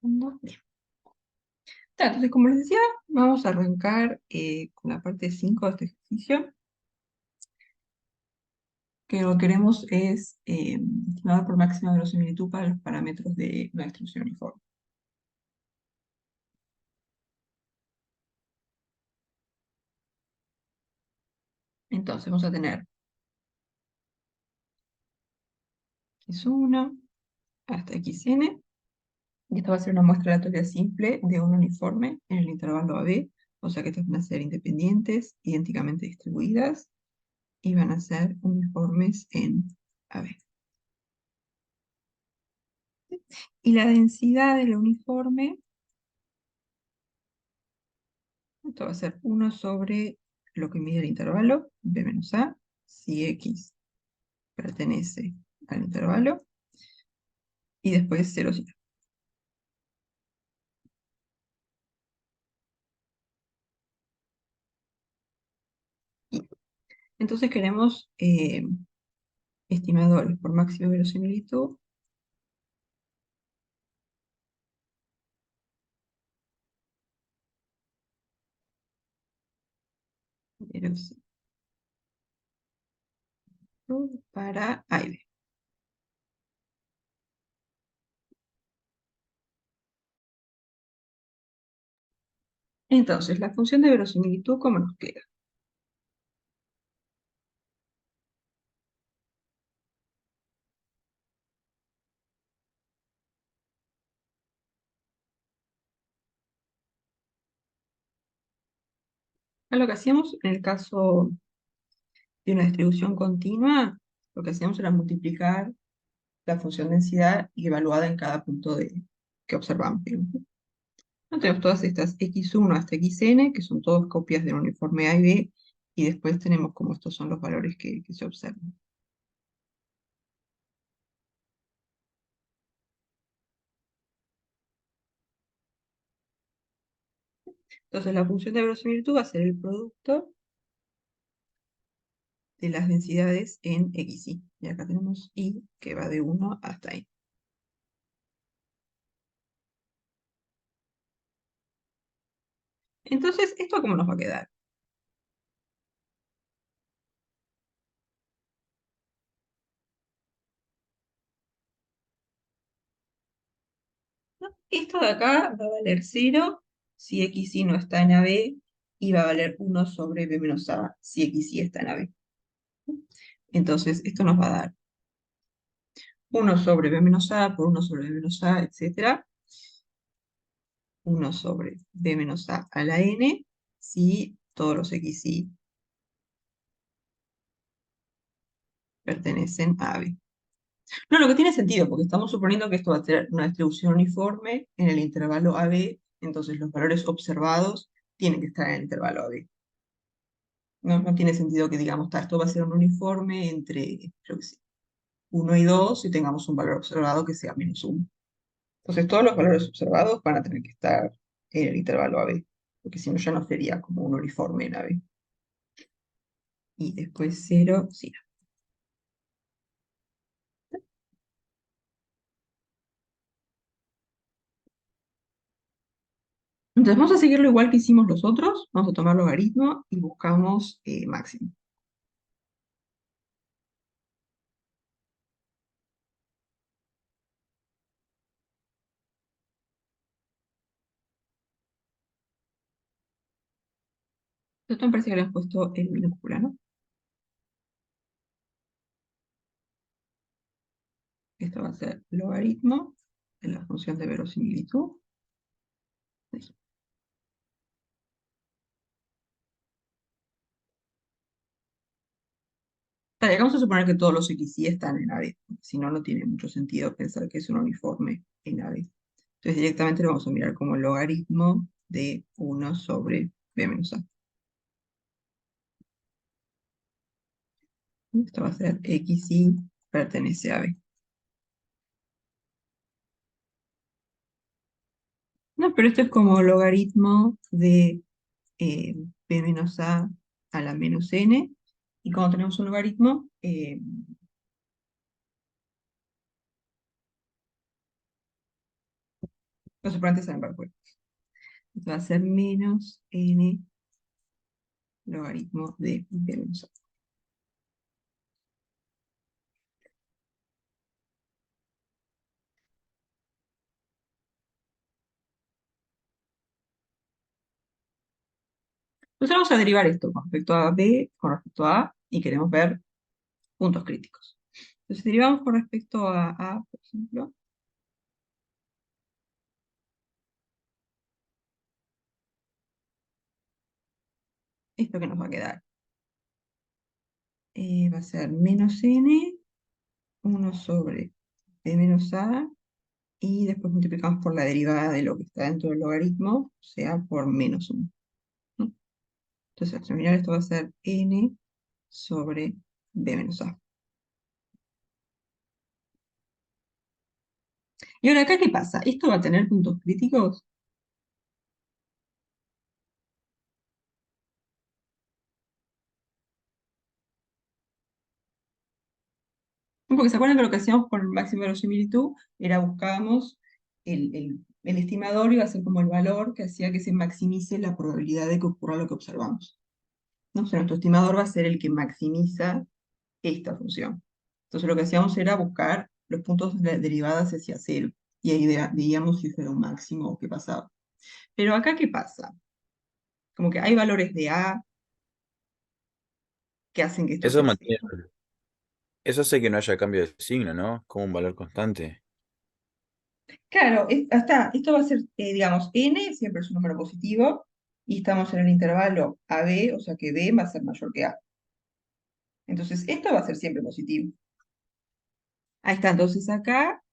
Bien. Entonces, como les decía, vamos a arrancar con la parte 5 de este ejercicio, que lo que queremos es estimar por máxima verosimilitud para los parámetros de una distribución uniforme. Entonces, vamos a tener x1 hasta xn, y esta va a ser una muestra aleatoria simple de un uniforme en el intervalo AB, o sea que estas van a ser independientes, idénticamente distribuidas, y van a ser uniformes en AB. Y la densidad del uniforme, esto va a ser 1 sobre lo que mide el intervalo, B menos A, si X pertenece al intervalo, y después 0, 0. Y entonces queremos estimadores por máxima verosimilitud verosimilitud para A y B. Entonces, la función de verosimilitud, ¿cómo nos queda? Lo que hacíamos en el caso de una distribución continua, lo que hacíamos era multiplicar la función densidad y evaluada en cada punto que observamos, digamos. No, tenemos todas estas x1 hasta xn, que son todas copias del uniforme A y B, y después tenemos como estos son los valores que se observan. Entonces la función de verosimilitud va a ser el producto de las densidades en xy. Y acá tenemos y que va de 1 hasta n. Entonces, ¿esto cómo nos va a quedar? ¿No? Esto de acá va a valer 0 si xy no está en AB, y va a valer 1 sobre b menos a si xy está en AB. Entonces, esto nos va a dar 1 sobre b menos a por 1 sobre b menos a, etc. 1 sobre b menos a la n, si todos los xy pertenecen a B. No, lo que tiene sentido, porque estamos suponiendo que esto va a ser una distribución uniforme en el intervalo AB, entonces los valores observados tienen que estar en el intervalo AB. No tiene sentido que digamos, esto va a ser un uniforme entre, creo que sí, 1 y 2, y tengamos un valor observado que sea -1. Entonces todos los valores observados van a tener que estar en el intervalo AB, porque si no ya no sería como un uniforme en AB. Y después 0, sí. Entonces vamos a seguirlo igual que hicimos los otros, vamos a tomar logaritmo y buscamos máximo. Esto me parece que le han puesto en minúscula, ¿no? Esto va a ser logaritmo de la función de verosimilitud. Vale, vamos a suponer que todos los XY están en AB, si no, no tiene mucho sentido pensar que es un uniforme en AB. Entonces directamente lo vamos a mirar como logaritmo de 1 sobre B menos A. Esto va a ser XY pertenece a B. No, pero esto es como logaritmo de B menos A la menos N, y cuando tenemos un logaritmo, Los exponentes salen para afuera. Esto va a ser menos n logaritmo de b menos a. Entonces vamos a derivar esto con respecto a b, con respecto a a, y queremos ver puntos críticos. Entonces derivamos con respecto a, por ejemplo, esto que nos va a quedar. Va a ser menos n, 1 sobre b menos a, y después multiplicamos por la derivada de lo que está dentro del logaritmo, o sea, por menos 1. ¿No? Entonces al terminar esto va a ser n sobre b menos a. Y ahora acá, ¿qué pasa? ¿Esto va a tener puntos críticos? Porque se acuerdan que lo que hacíamos con el máximo de verosimilitud era buscábamos el estimador, iba a ser como el valor que hacía que se maximice la probabilidad de que ocurra lo que observamos. ¿No? O sea, nuestro estimador va a ser el que maximiza esta función. Entonces lo que hacíamos era buscar los puntos de derivadas hacia cero. Y ahí veíamos si eso era un máximo o qué pasaba. Pero acá, ¿qué pasa? Como que hay valores de A que hacen que esto Eso sea mantiene, cero. eso hace que no haya cambio de signo, ¿no? Como un valor constante. Claro, esto va a ser, digamos, n siempre es un número positivo y estamos en el intervalo AB, o sea que B va a ser mayor que A. Entonces, esto va a ser siempre positivo. Ahí está, entonces acá,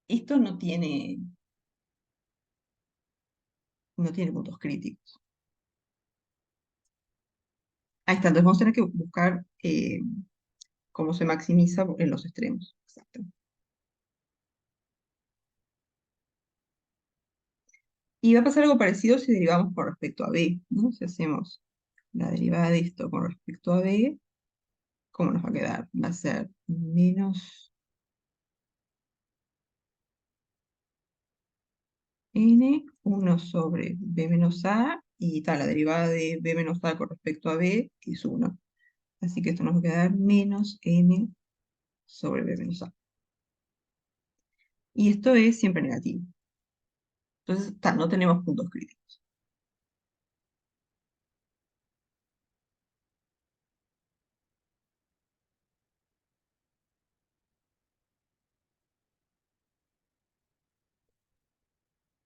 esto no tiene puntos críticos. Ahí está, entonces vamos a tener que buscar cómo se maximiza en los extremos. Exacto. Y va a pasar algo parecido si derivamos con respecto a B, ¿no? Si hacemos la derivada de esto con respecto a B, ¿cómo nos va a quedar? Va a ser menos n, 1 sobre b menos a, y tal, la derivada de b menos a con respecto a b es 1. Así que esto nos va a quedar menos n sobre b menos a. Y esto es siempre negativo. Entonces, tal, no tenemos puntos críticos.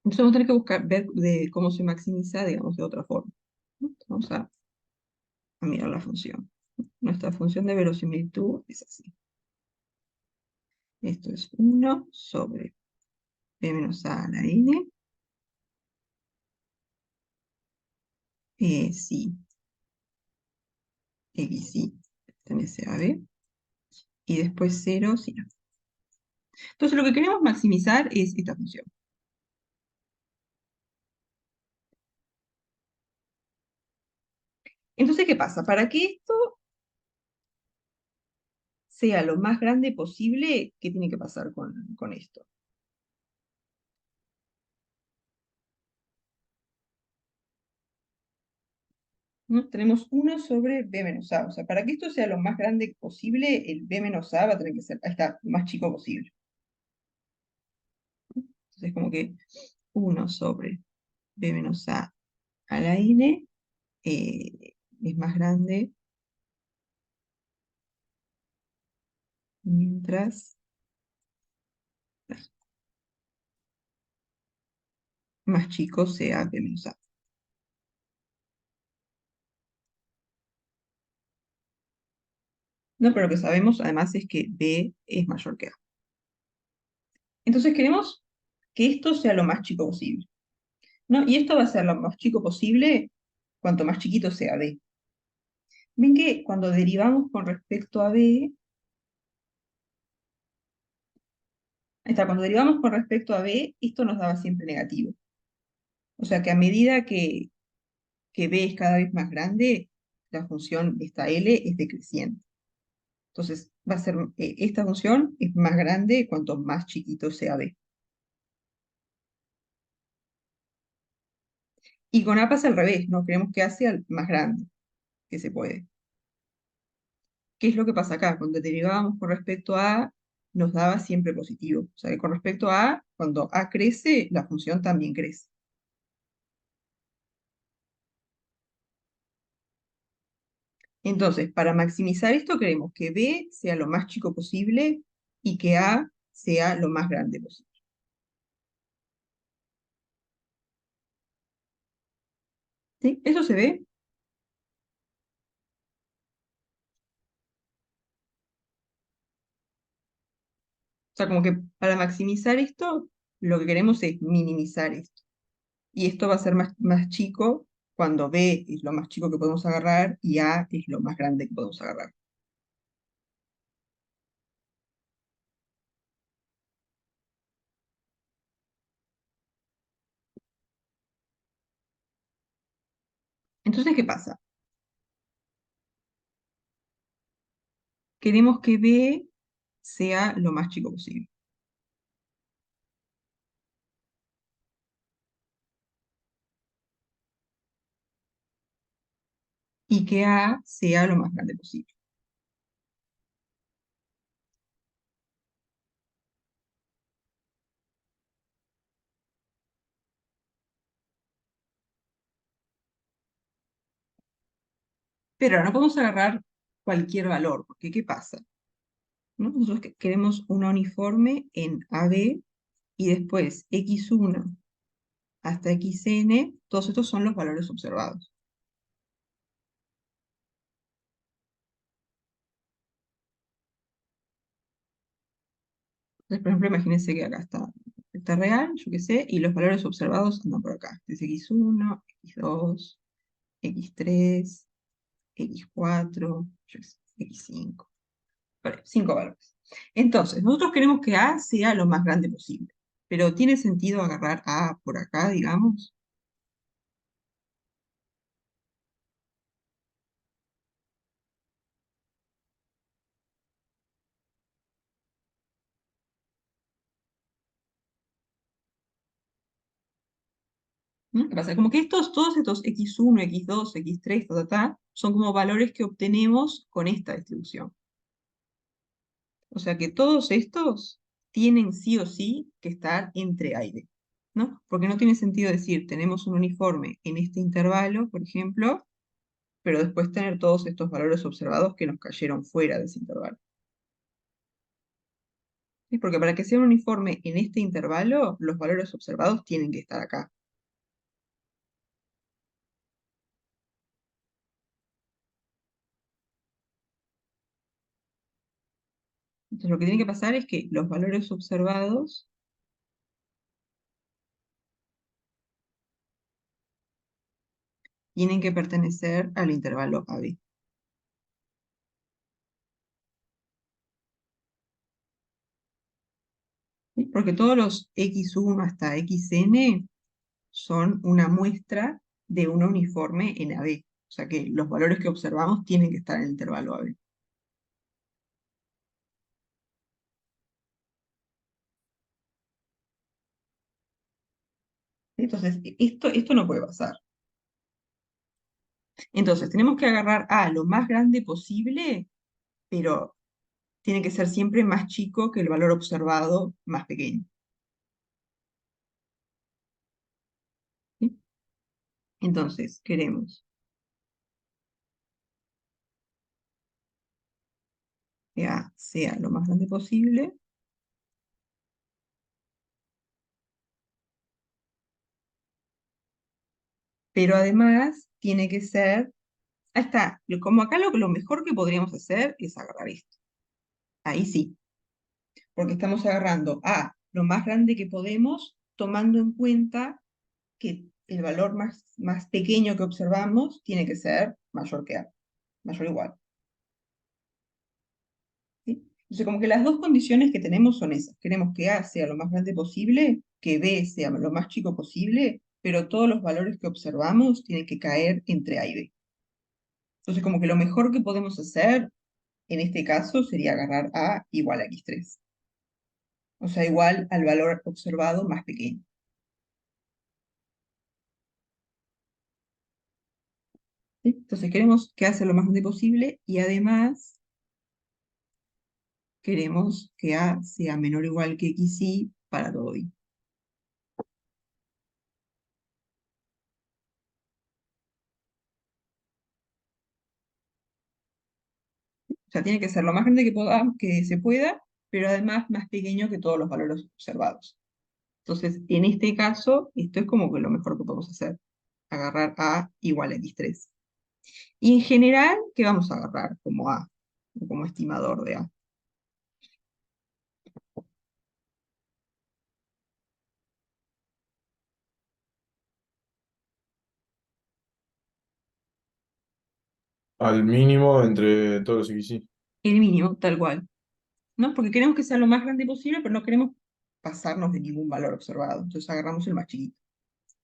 Entonces vamos a tener que buscar, ver de cómo se maximiza, digamos, de otra forma. ¿No? Vamos a mirar la función. Nuestra función de verosimilitud es así. Esto es 1 sobre b menos a la n. Si x y pertenece a b. Y después 0 si no. Entonces lo que queremos maximizar es esta función. Entonces, ¿qué pasa? Para que esto sea lo más grande posible, ¿qué tiene que pasar con esto? ¿No? Tenemos 1 sobre b menos a. O sea, para que esto sea lo más grande posible, el b menos a va a tener que ser, ahí está, lo más chico posible. Entonces, como que 1 sobre b menos a la n es más grande mientras más chico sea b menos a. No, pero lo que sabemos además es que b es mayor que a. Entonces queremos que esto sea lo más chico posible, ¿no? Y esto va a ser lo más chico posible cuanto más chiquito sea b. Ven que cuando derivamos con respecto a b, ahí está, cuando derivamos con respecto a b, esto nos daba siempre negativo. O sea que a medida que b es cada vez más grande, la función, esta L, es decreciente. Entonces, va a ser, esta función es más grande cuanto más chiquito sea b. Y con A pasa al revés, no queremos que A sea el más grande que se puede. ¿Qué es lo que pasa acá? Cuando derivábamos con respecto a A, nos daba siempre positivo. O sea que con respecto a A, cuando A crece, la función también crece. Entonces, para maximizar esto, queremos que B sea lo más chico posible y que A sea lo más grande posible. ¿Sí? ¿Eso se ve? O sea, como que para maximizar esto, lo que queremos es minimizar esto. Y esto va a ser más chico cuando B es lo más chico que podemos agarrar y A es lo más grande que podemos agarrar. Entonces, ¿qué pasa? Queremos que B sea lo más chico posible y que A sea lo más grande posible. Pero ahora no podemos agarrar cualquier valor, porque ¿qué pasa? ¿No? Nosotros queremos una uniforme en AB y después x1 hasta xn, todos estos son los valores observados. Entonces, por ejemplo, imagínense que acá está real, yo qué sé, y los valores observados andan por acá. Es x1, x2, x3, x4, yo qué sé, x5. Vale, 5 valores. Entonces, nosotros queremos que A sea lo más grande posible, pero ¿tiene sentido agarrar A por acá, digamos? ¿No? ¿Qué pasa? Como que todos estos x1, x2, x3, son como valores que obtenemos con esta distribución. O sea que todos estos tienen sí o sí que estar entre A y B, ¿no? Porque no tiene sentido decir, tenemos un uniforme en este intervalo, por ejemplo, pero después tener todos estos valores observados que nos cayeron fuera de ese intervalo. ¿Sí? Porque para que sea un uniforme en este intervalo, los valores observados tienen que estar acá. Entonces lo que tiene que pasar es que los valores observados tienen que pertenecer al intervalo AB. ¿Sí? Porque todos los x1 hasta xn son una muestra de una uniforme en AB. O sea que los valores que observamos tienen que estar en el intervalo AB. Entonces, esto no puede pasar. Entonces, tenemos que agarrar A lo más grande posible, pero tiene que ser siempre más chico que el valor observado más pequeño. ¿Sí? Entonces, queremos que A sea lo más grande posible, pero además tiene que ser, ahí está, como acá lo mejor que podríamos hacer es agarrar esto. Ahí sí, porque estamos agarrando A lo más grande que podemos, tomando en cuenta que el valor más pequeño que observamos tiene que ser mayor que A, mayor o igual. ¿Sí? Entonces, como que las dos condiciones que tenemos son esas. Queremos que A sea lo más grande posible, que B sea lo más chico posible, pero todos los valores que observamos tienen que caer entre A y B. Entonces, como que lo mejor que podemos hacer en este caso sería agarrar A igual a x3. O sea, igual al valor observado más pequeño. ¿sí? Entonces queremos que haga lo más grande posible y además queremos que A sea menor o igual que XY para todo I. O sea, tiene que ser lo más grande que se pueda, pero además más pequeño que todos los valores observados. Entonces, en este caso, esto es como que lo mejor que podemos hacer. Agarrar A igual a X3. Y en general, ¿qué vamos a agarrar como A? O como estimador de A. Al mínimo entre todos los XY. El mínimo, tal cual. ¿No? Porque queremos que sea lo más grande posible, pero no queremos pasarnos de ningún valor observado. Entonces agarramos el más chiquito.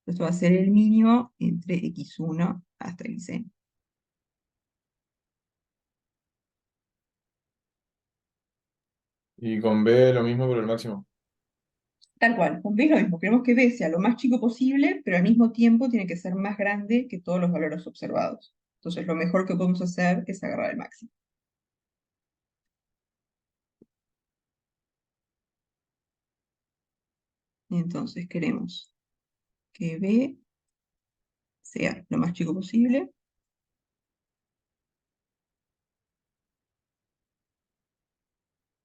Esto va a ser el mínimo entre X1 hasta Xn. Y con B lo mismo, pero el máximo. Tal cual, con B es lo mismo. Queremos que B sea lo más chico posible, pero al mismo tiempo tiene que ser más grande que todos los valores observados. Entonces lo mejor que podemos hacer es agarrar el máximo. Entonces queremos que B sea lo más chico posible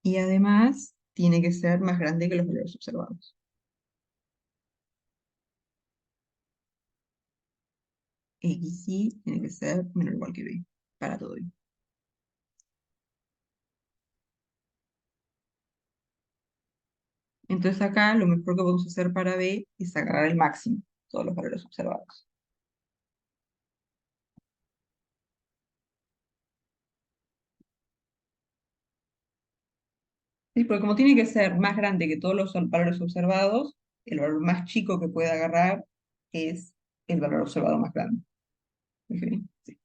y además tiene que ser más grande que los valores observados. XY tiene que ser menor o igual que B para todo I. Entonces acá lo mejor que podemos hacer para B es agarrar el máximo, todos los valores observados. Sí, porque como tiene que ser más grande que todos los valores observados, el valor más chico que puede agarrar es el valor observado más grande. ¿Ok? Sí.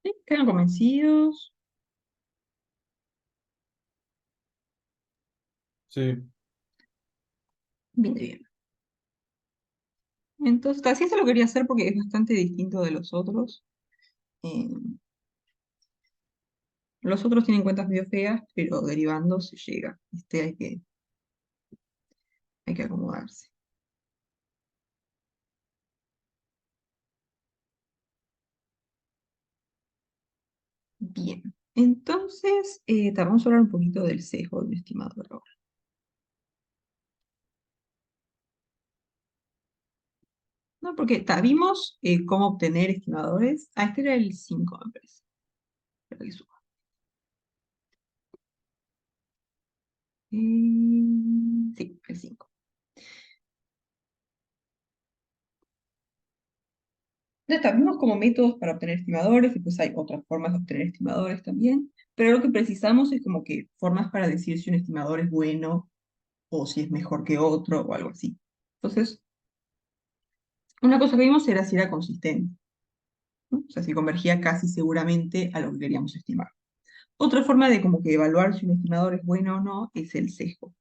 ¿Sí? ¿Quedan convencidos? Sí, Bien, bien. Entonces, así se lo quería hacer porque es bastante distinto de los otros. Eh, los otros tienen cuentas medio feas, pero derivando se llega. Este hay que acomodarse. Bien. Entonces, vamos a hablar un poquito del sesgo de un estimador ahora. ¿No? Porque vimos cómo obtener estimadores. Ah, este era el 5 me parece. Espera que suba. Sí, el 5. Entonces, vimos como métodos para obtener estimadores, y pues hay otras formas de obtener estimadores también, pero lo que precisamos es como que formas para decir si un estimador es bueno o si es mejor que otro o algo así. Entonces, una cosa que vimos era si era consistente, ¿no? O sea, si convergía casi seguramente a lo que queríamos estimar. Otra forma de como que evaluar si un estimador es bueno o no es el sesgo.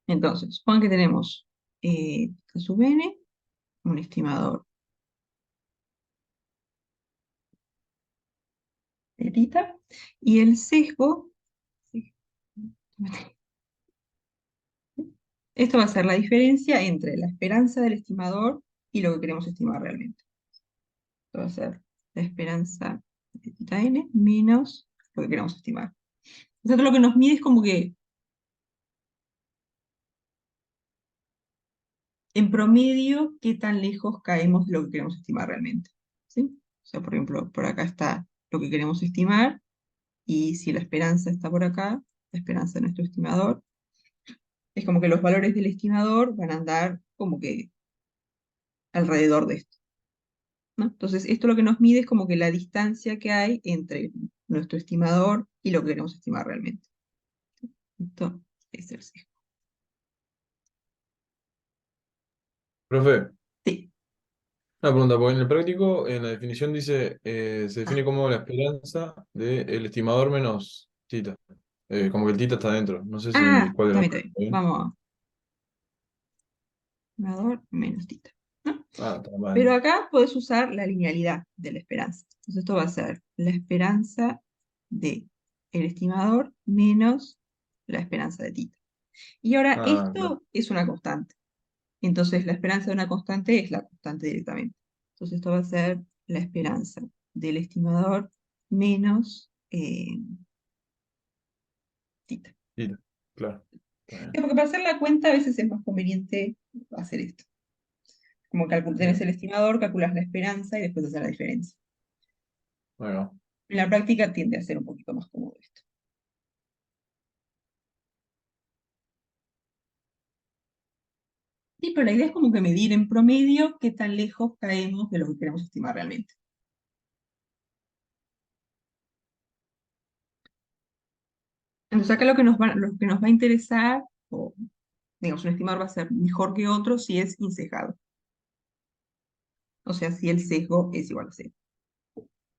Entonces, supongan que tenemos a sub n, un estimador de tita, y el sesgo, esto va a ser la diferencia entre la esperanza del estimador y lo que queremos estimar realmente. Esto va a ser la esperanza de tita n menos lo que queremos estimar. O sea, esto lo que nos mide es como que en promedio qué tan lejos caemos de lo que queremos estimar realmente. ¿Sí? O sea, por ejemplo, por acá está lo que queremos estimar, y si la esperanza está por acá, la esperanza de nuestro estimador, es como que los valores del estimador van a andar como que alrededor de esto. ¿no? Entonces, esto lo que nos mide es como que la distancia que hay entre nuestro estimador y lo que queremos estimar realmente. Esto es el sesgo. Profe, Sí. una pregunta, porque en el práctico, en la definición dice, se Ah, define como la esperanza del estimador menos tita. Como que el tita está dentro. No sé si cuál de los también, dos también. está bien. Vamos a estimador menos tita, ¿no? Ah, está más Pero dentro. acá puedes usar la linealidad de la esperanza. Entonces esto va a ser la esperanza de el estimador menos la esperanza de tita. Y ahora Ah, claro. esto es una constante. Entonces la esperanza de una constante es la constante directamente. Entonces esto va a ser la esperanza del estimador menos tita. Tita, claro. Está bien. Porque para hacer la cuenta a veces es más conveniente hacer esto. Como tenés Bien. el estimador, calculas la esperanza y después hacer la diferencia. Bueno, En la práctica tiende a ser un poquito más cómodo esto. Sí, pero la idea es como que medir en promedio qué tan lejos caemos de lo que queremos estimar realmente. Entonces acá lo que nos va a interesar, o digamos, un estimador va a ser mejor que otro si es incejado. O sea, si el sesgo es igual a cero.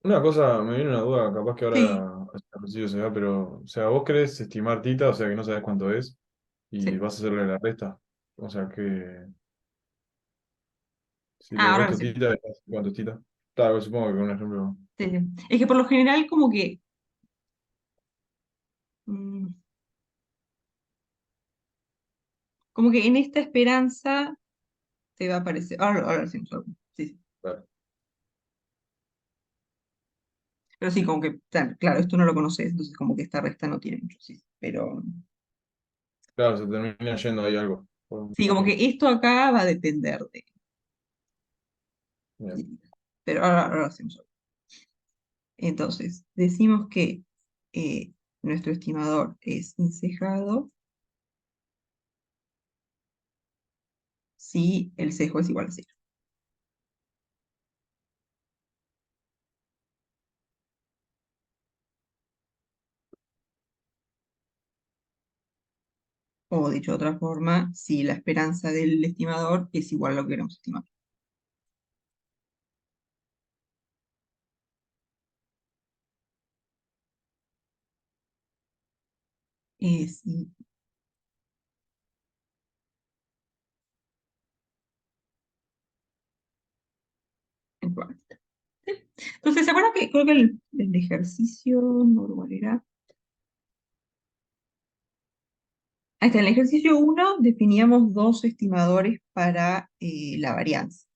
una cosa, me viene una duda, capaz que Sí, ahora al principio se va, pero, o sea, vos querés estimar tita, o sea, que no sabes cuánto es, y sí. vas a hacerle la resta. O sea, que si Ah, le ahora lo resto sé. tita, ¿cuánto es tita? Claro, supongo que con un ejemplo. Sí, sí. Es que por lo general como que mm, como que en esta esperanza te va a aparecer. Ahora lo hacemos algo. Sí, sí. Claro, Pero sí, como que, claro, esto no lo conoces, entonces como que esta resta no tiene mucho, sí. Pero claro, se termina yendo ahí algo. sí, como que esto acá va a depender de. Bien. Pero ahora lo hacemos algo. Entonces, decimos que eh, nuestro estimador es incejado si el sesgo es igual a cero. O dicho de otra forma, si la esperanza del estimador es igual a lo que queremos estimar. Sí, igual. Sí. Entonces, ¿se acuerdan que creo que el ejercicio, no, ¿cuál era? Ahí está, en el ejercicio 1 definíamos dos estimadores para la varianza,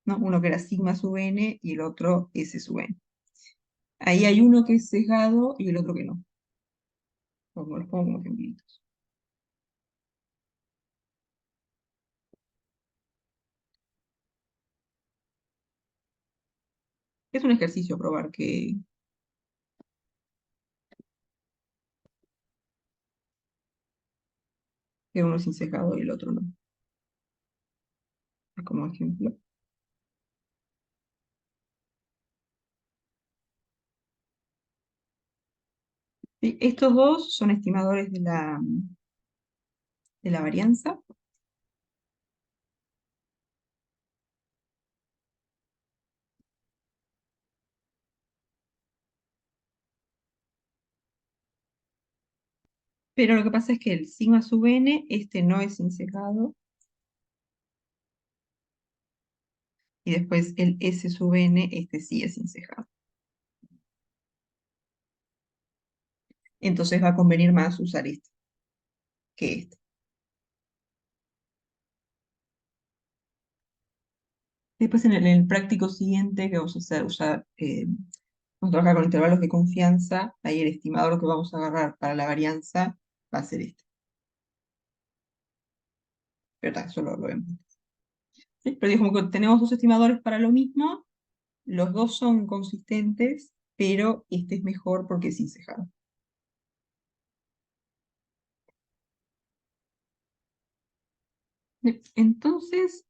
¿no? Uno que era sigma sub n y el otro s sub n. Ahí hay uno que es sesgado y el otro que no. Como los pongo como ejemplitos. Es un ejercicio probar que uno es insesgado y el otro no. Como ejemplo. Sí, estos dos son estimadores de la varianza, pero lo que pasa es que el sigma sub n, este no es insesgado, y después el s sub n, este sí es insesgado. Entonces va a convenir más usar este que este. Después en el práctico siguiente que vamos a hacer, vamos a trabajar con intervalos de confianza, ahí el estimador que vamos a agarrar para la varianza va a ser este. Pero eso lo vemos. ¿Sí? Pero digo, como que tenemos dos estimadores para lo mismo, los dos son consistentes, pero este es mejor porque es incejado. Entonces,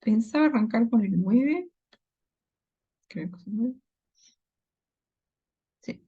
Pensaba arrancar con el 9. Creo que es el 9. Sí.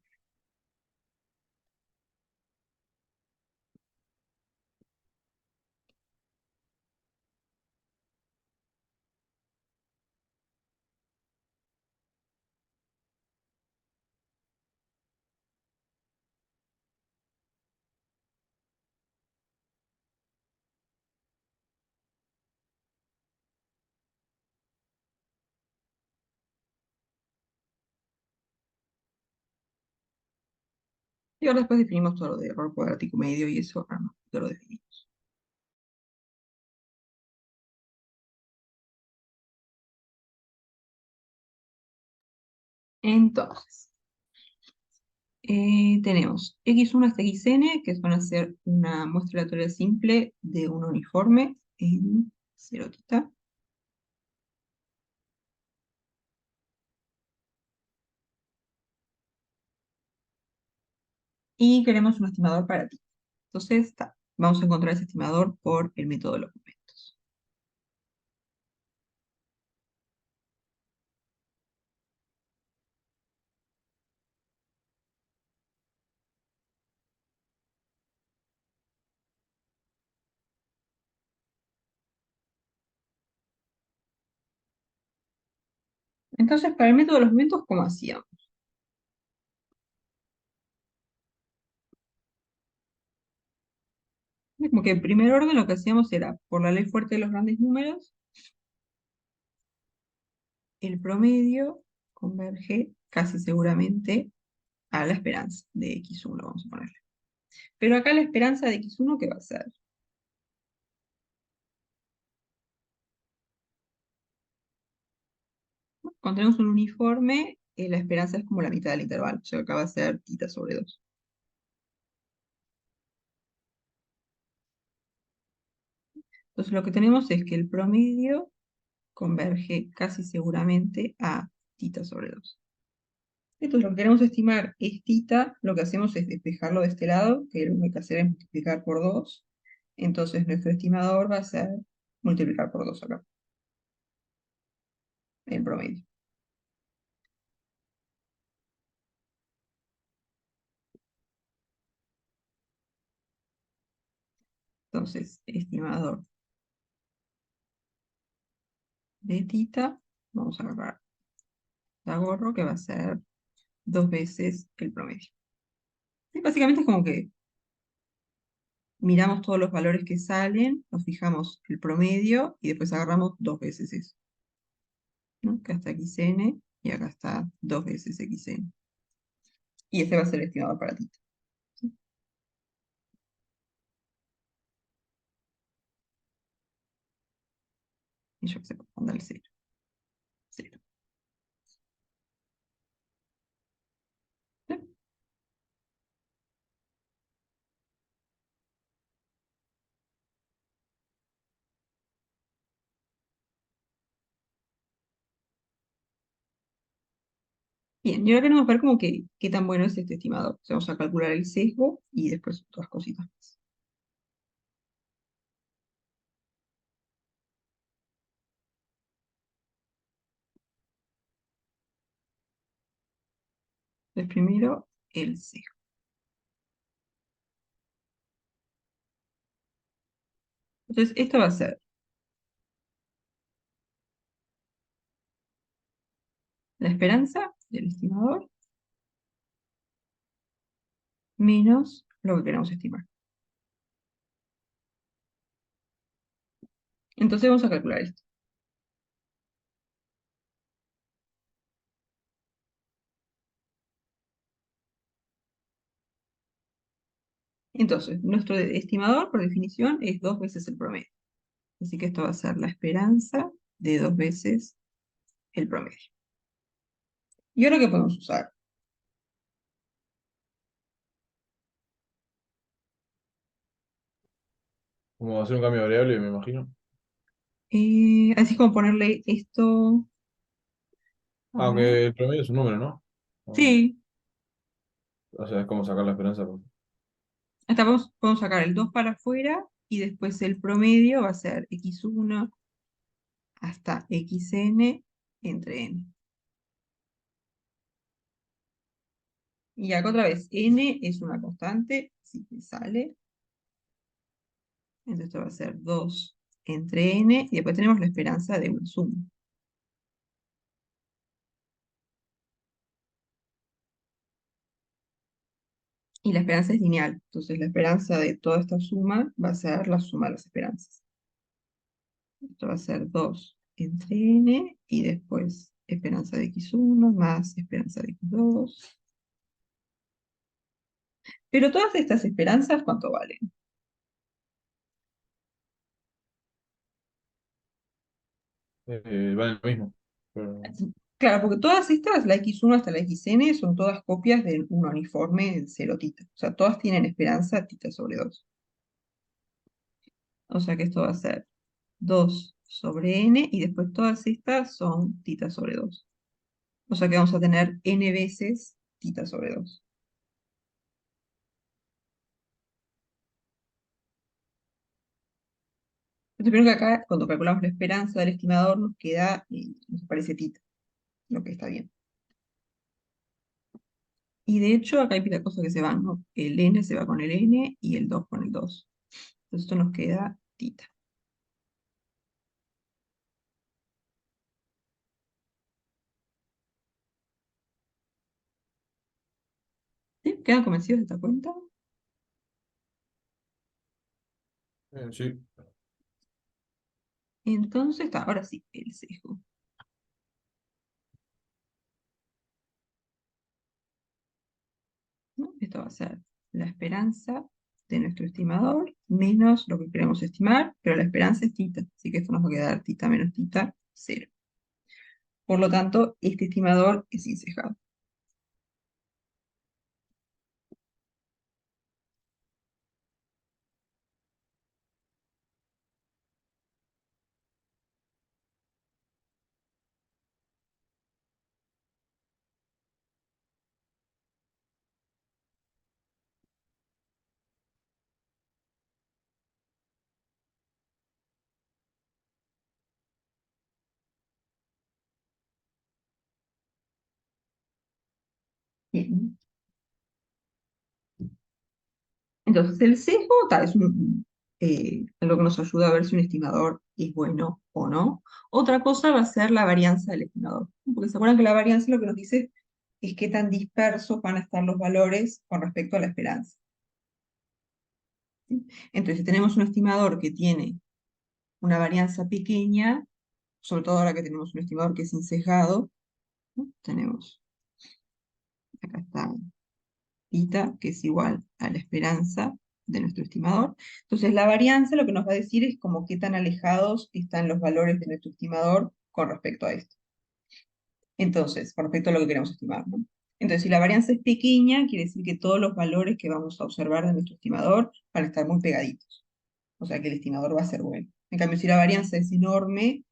Y ahora después definimos todo lo de error cuadrático medio y eso, ahora no, ya lo definimos. Entonces, tenemos x1 hasta xn, que van a ser una muestra aleatoria simple de un uniforme en 0 tita. Y queremos un estimador para ti. Entonces, vamos a encontrar ese estimador por el método de los momentos. Entonces, para el método de los momentos, ¿cómo hacíamos? Como que en primer orden lo que hacíamos era, por la ley fuerte de los grandes números, el promedio converge casi seguramente a la esperanza de x1, vamos a ponerle. Pero acá la esperanza de x1, ¿qué va a ser? Cuando tenemos un uniforme, la esperanza es como la mitad del intervalo, o sea, acá va a ser tita sobre 2. Entonces lo que tenemos es que el promedio converge casi seguramente a tita sobre 2. Entonces lo que queremos estimar es tita, lo que hacemos es despejarlo de este lado, que lo que hay que hacer es multiplicar por 2. Entonces nuestro estimador va a ser multiplicar por 2 acá, el promedio. Entonces, estimador de tita, vamos a agarrar la gorro, que va a ser 2 veces el promedio. Y básicamente es como que miramos todos los valores que salen, nos fijamos el promedio y después agarramos 2 veces eso, ¿no? Acá está xn y acá está 2 veces xn. Y ese va a ser el estimador para tita. ¿Sí? Y yo que sé, anda el 0. 0. ¿Sí? Bien, y ahora queremos ver como que qué tan bueno es este estimador. O sea, vamos a calcular el sesgo y después otras cositas más. Entonces primero el sesgo. Entonces esto va a ser la esperanza del estimador menos lo que queremos estimar. Entonces vamos a calcular esto. Entonces, nuestro estimador, por definición, es 2 veces el promedio. Así que esto va a ser la esperanza de 2 veces el promedio. ¿Y ahora qué podemos usar? Como hacer un cambio de variable, me imagino. Así como ponerle esto. A ver. Aunque el promedio es un número, ¿no? Sí, O sea, es como sacar la esperanza. hasta podemos sacar el 2 para afuera y después el promedio va a ser x1 hasta xn entre n. Y acá otra vez, n es una constante, así que sale. Entonces esto va a ser 2 entre n, y después tenemos la esperanza de una suma. Y la esperanza es lineal, entonces la esperanza de toda esta suma va a ser la suma de las esperanzas. Esto va a ser 2 entre n, y después esperanza de x1 más esperanza de x2. Pero todas estas esperanzas, ¿cuánto valen? Vale lo mismo. Pero, Claro, porque todas estas, la x1 hasta la xn, son todas copias de un uniforme en 0 tita. O sea, todas tienen esperanza tita sobre 2. O sea que esto va a ser 2 sobre n, y después todas estas son tita sobre 2. O sea que vamos a tener n veces tita sobre 2. Entonces, primero que acá, cuando calculamos la esperanza del estimador, nos queda, nos aparece tita, lo que está bien. Y de hecho, acá hay pila cosas que se van, ¿no? El n se va con el n y el 2 con el 2. Entonces esto nos queda tita. ¿Sí? ¿Quedan convencidos de esta cuenta? sí. Entonces, ahora sí, el sesgo. ¿No? Esto va a ser la esperanza de nuestro estimador menos lo que queremos estimar, pero la esperanza es tita, así que esto nos va a quedar tita menos tita, 0. Por lo tanto, este estimador es insesgado. Bien. Entonces, el sesgo es algo que nos ayuda a ver si un estimador es bueno o no. Otra cosa va a ser la varianza del estimador. Porque se acuerdan que la varianza lo que nos dice es qué tan dispersos van a estar los valores con respecto a la esperanza. ¿Sí? Entonces, si tenemos un estimador que tiene una varianza pequeña, sobre todo ahora que tenemos un estimador que es insesgado, ¿no? Tenemos, acá está tita, que es igual a la esperanza de nuestro estimador. Entonces, la varianza lo que nos va a decir es como qué tan alejados están los valores de nuestro estimador con respecto a esto. Entonces, con respecto a lo que queremos estimar, ¿no? Entonces, si la varianza es pequeña, quiere decir que todos los valores que vamos a observar de nuestro estimador van a estar muy pegaditos. O sea que el estimador va a ser bueno. En cambio, si la varianza es enorme,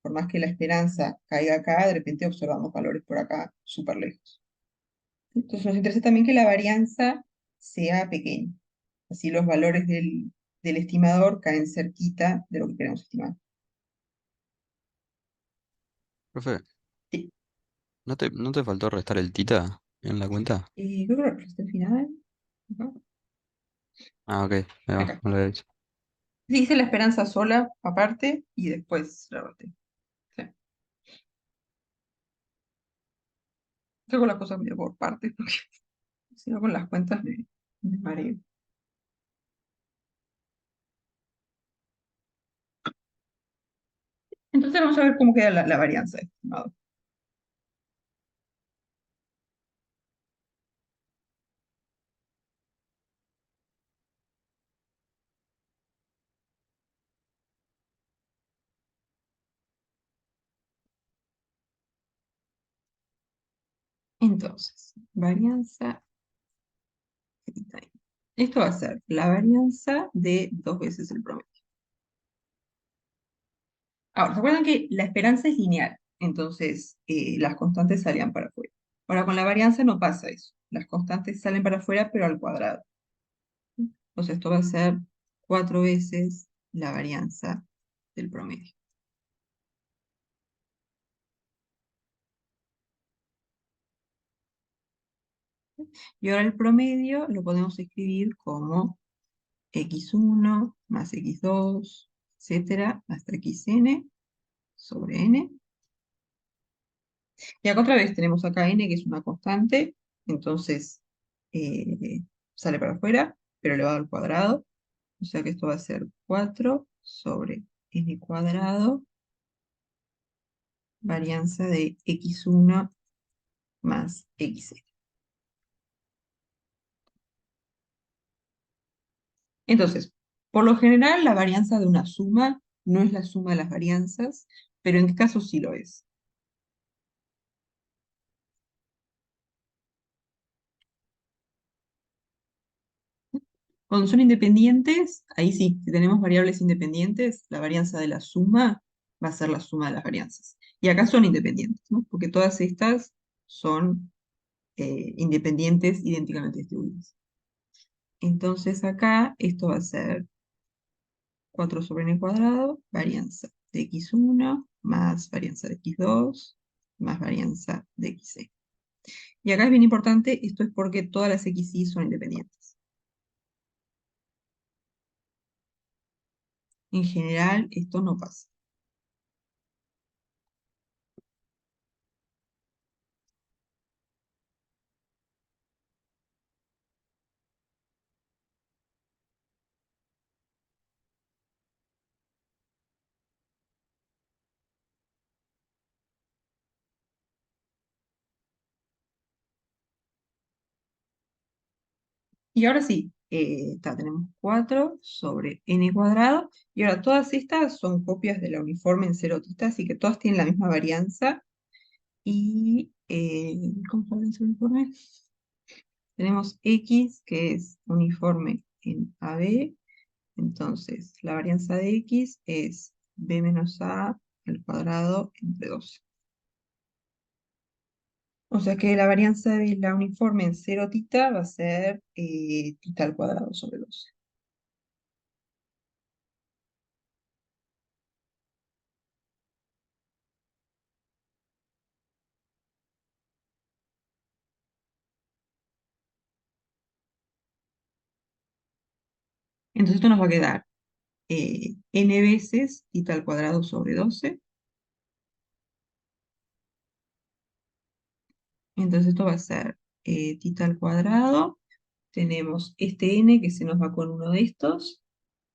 por más que la esperanza caiga acá, de repente observamos valores por acá súper lejos. Entonces nos interesa también que la varianza sea pequeña. Así los valores del estimador caen cerquita de lo que queremos estimar. Profe, Sí. ¿no te faltó restar el tita en la cuenta? Creo que lo registré al final. Acá. Ah, ok, me va, Acá. no lo había hecho. Sí, hice la esperanza sola, aparte, y después la resté. Sí. Hago las cosas medio por partes, porque si no con las cuentas me mareo. Entonces vamos a ver cómo queda la varianza de estimado. Entonces, varianza. Esto va a ser la varianza de 2 veces el promedio. Ahora, ¿se acuerdan que la esperanza es lineal? Entonces, las constantes salían para afuera. Ahora, con la varianza no pasa eso. Las constantes salen para afuera, pero al cuadrado. Entonces, esto va a ser 4 veces la varianza del promedio. Y ahora el promedio lo podemos escribir como x1 más x2, etcétera, hasta xn sobre n. Y acá otra vez tenemos acá n, que es una constante, entonces sale para afuera, pero elevado al cuadrado. O sea que esto va a ser 4 sobre n cuadrado, varianza de x1 más xn. Entonces, por lo general, la varianza de una suma no es la suma de las varianzas, pero en qué caso sí lo es. Cuando son independientes, ahí sí, si tenemos variables independientes, la varianza de la suma va a ser la suma de las varianzas. Y acá son independientes, ¿no? Porque todas estas son independientes idénticamente distribuidas. Entonces acá esto va a ser 4 sobre n cuadrado, varianza de x1 más varianza de x2 más varianza de xc. Y acá es bien importante, esto es porque todas las xy son independientes. En general, esto no pasa. Y ahora sí, tenemos 4 sobre n cuadrado. Y ahora todas estas son copias de la uniforme en cero tita, así que todas tienen la misma varianza. Y, ¿cómo se llama ese uniforme? Tenemos x, que es uniforme en AB. Entonces, la varianza de x es b menos a al cuadrado entre 12. O sea que la varianza de la uniforme en cero tita va a ser tita al cuadrado sobre 12. Entonces esto nos va a quedar n veces tita al cuadrado sobre 12. Entonces esto va a ser tita al cuadrado. Tenemos este n que se nos va con uno de estos.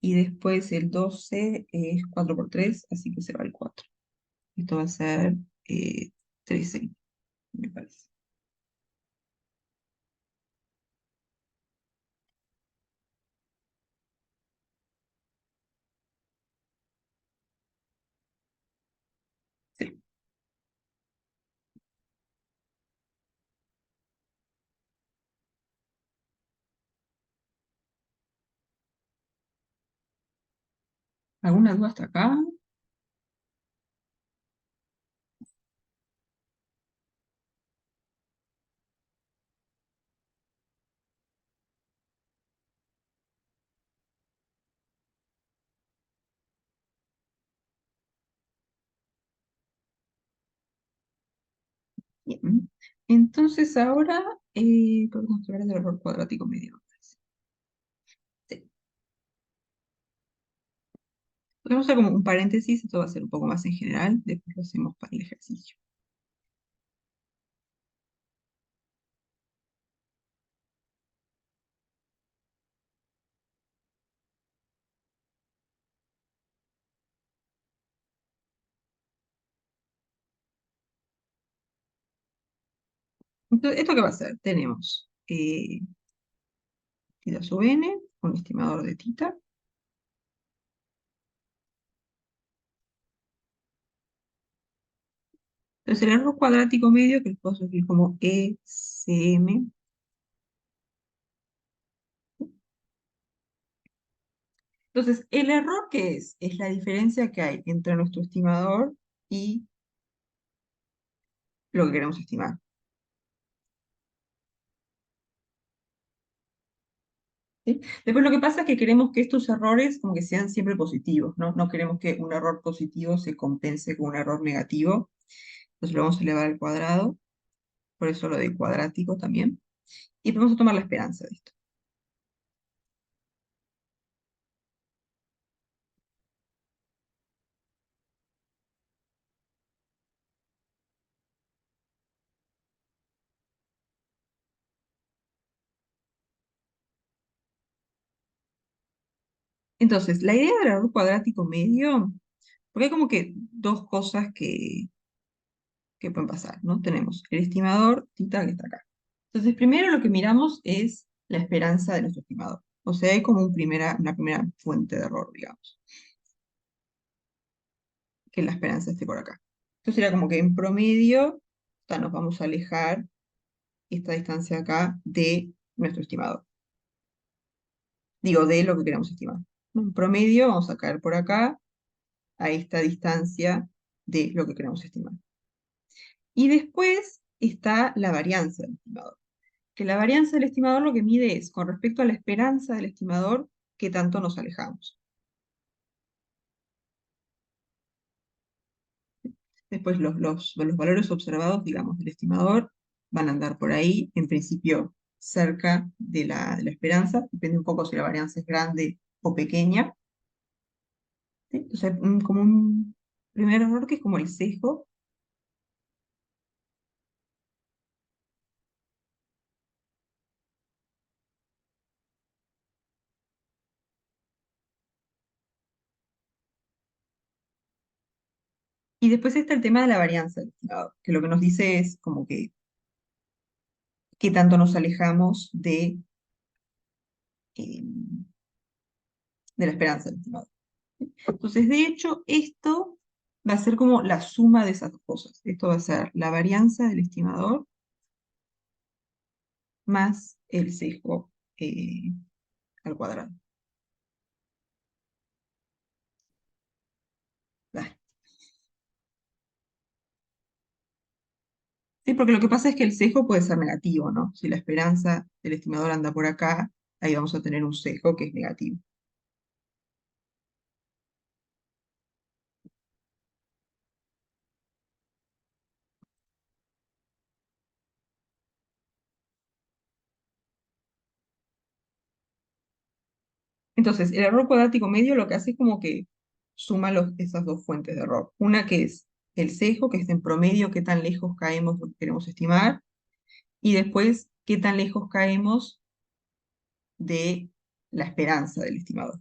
Y después el 12 es 4 por 3, así que se va el 4. Esto va a ser 13, me parece. Sí. ¿Alguna duda hasta acá? Bien. Entonces ahora podemos hablar del error cuadrático medio. Sí. Podemos hacer como un paréntesis, esto va a ser un poco más en general, después lo hacemos para el ejercicio. Entonces, ¿esto qué va a ser? Tenemos tita sub n, un estimador de tita. Entonces el error cuadrático medio, que lo puedo escribir como ECM. Entonces, ¿el error qué es? Es la diferencia que hay entre nuestro estimador y lo que queremos estimar. ¿Sí? Después lo que pasa es que queremos que estos errores como que sean siempre positivos, ¿no? No queremos que un error positivo se compense con un error negativo. Entonces lo vamos a elevar al cuadrado, por eso lo de cuadrático también. Y después vamos a tomar la esperanza de esto. Entonces, la idea del error cuadrático medio, porque hay como que dos cosas que pueden pasar, ¿no? Tenemos el estimador θ que está acá. Entonces, primero lo que miramos es la esperanza de nuestro estimador. O sea, hay como una primera fuente de error, digamos, que la esperanza esté por acá. Entonces sería como que en promedio, nos vamos a alejar esta distancia acá de nuestro estimador. Digo, de lo que queremos estimar. En promedio vamos a caer por acá a esta distancia de lo que queremos estimar. Y después está la varianza del estimador. Que la varianza del estimador lo que mide es, con respecto a la esperanza del estimador, qué tanto nos alejamos. Después los valores observados, digamos, del estimador van a andar por ahí, en principio cerca de la esperanza, depende un poco si la varianza es grande o pequeña. ¿Sí? Entonces, como un primer error que es como el sesgo. Y después está el tema de la varianza del estimador, que lo que nos dice es como que qué tanto nos alejamos eh, de la esperanza del estimador. Entonces, de hecho, esto va a ser como la suma de esas dos cosas. Esto va a ser la varianza del estimador más el sesgo al cuadrado. Dale. Sí, porque lo que pasa es que el sesgo puede ser negativo, ¿no? Si la esperanza del estimador anda por acá, ahí vamos a tener un sesgo que es negativo. Entonces, el error cuadrático medio lo que hace es como que suma esas dos fuentes de error. Una que es el sesgo, que es en promedio qué tan lejos caemos de lo que queremos estimar, y después qué tan lejos caemos de la esperanza del estimador.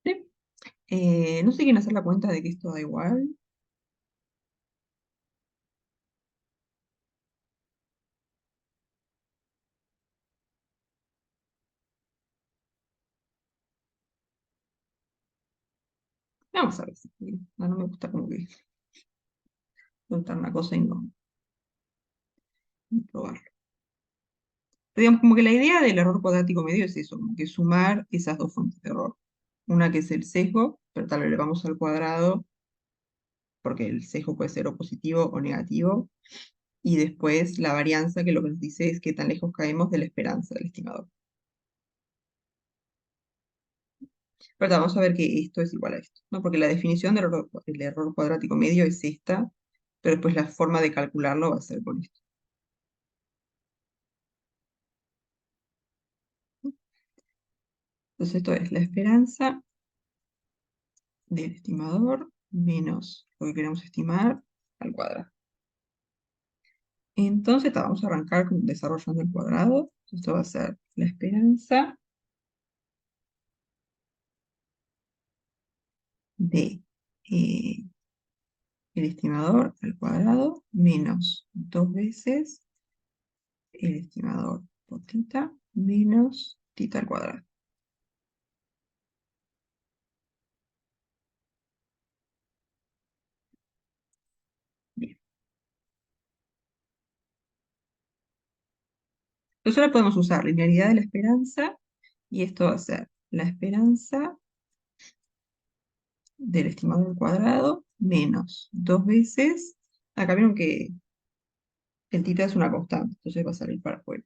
¿Sí? No sé si quieren hacer la cuenta de que esto da igual. Vamos a ver si no me gusta como que contar una cosa y no probarlo. Pero digamos, como que la idea del error cuadrático medio es eso, como que sumar esas dos fuentes de error. Una que es el sesgo, pero tal vez le vamos al cuadrado, porque el sesgo puede ser o positivo o negativo. Y después la varianza, que lo que nos dice es qué tan lejos caemos de la esperanza del estimador. Pero vamos a ver que esto es igual a esto, ¿no? Porque la definición del error cuadrático medio es esta, pero después la forma de calcularlo va a ser con esto. Entonces esto es la esperanza del estimador menos lo que queremos estimar al cuadrado. Entonces vamos a arrancar desarrollando el cuadrado. Esto va a ser la esperanza de el estimador al cuadrado menos 2 veces el estimador por θ menos θ al cuadrado. Bien. Entonces ahora podemos usar linealidad de la esperanza y esto va a ser la esperanza del estimador al cuadrado menos 2 veces. Acá vieron que El tita es una constante, entonces va a salir para afuera.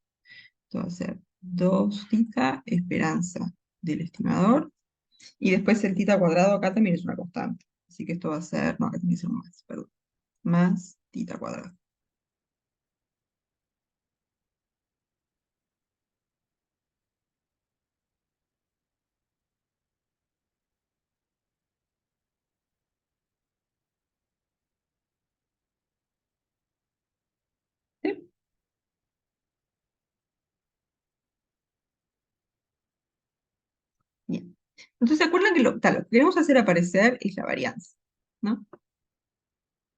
Esto va a ser 2 tita esperanza del estimador. Y después el tita cuadrado acá también es una constante. Así que esto va a ser, no, acá tiene que ser un más, perdón. Más tita cuadrado. ¿Sí? Bien. Entonces, ¿se acuerdan que lo que queremos hacer aparecer es la varianza? ¿No?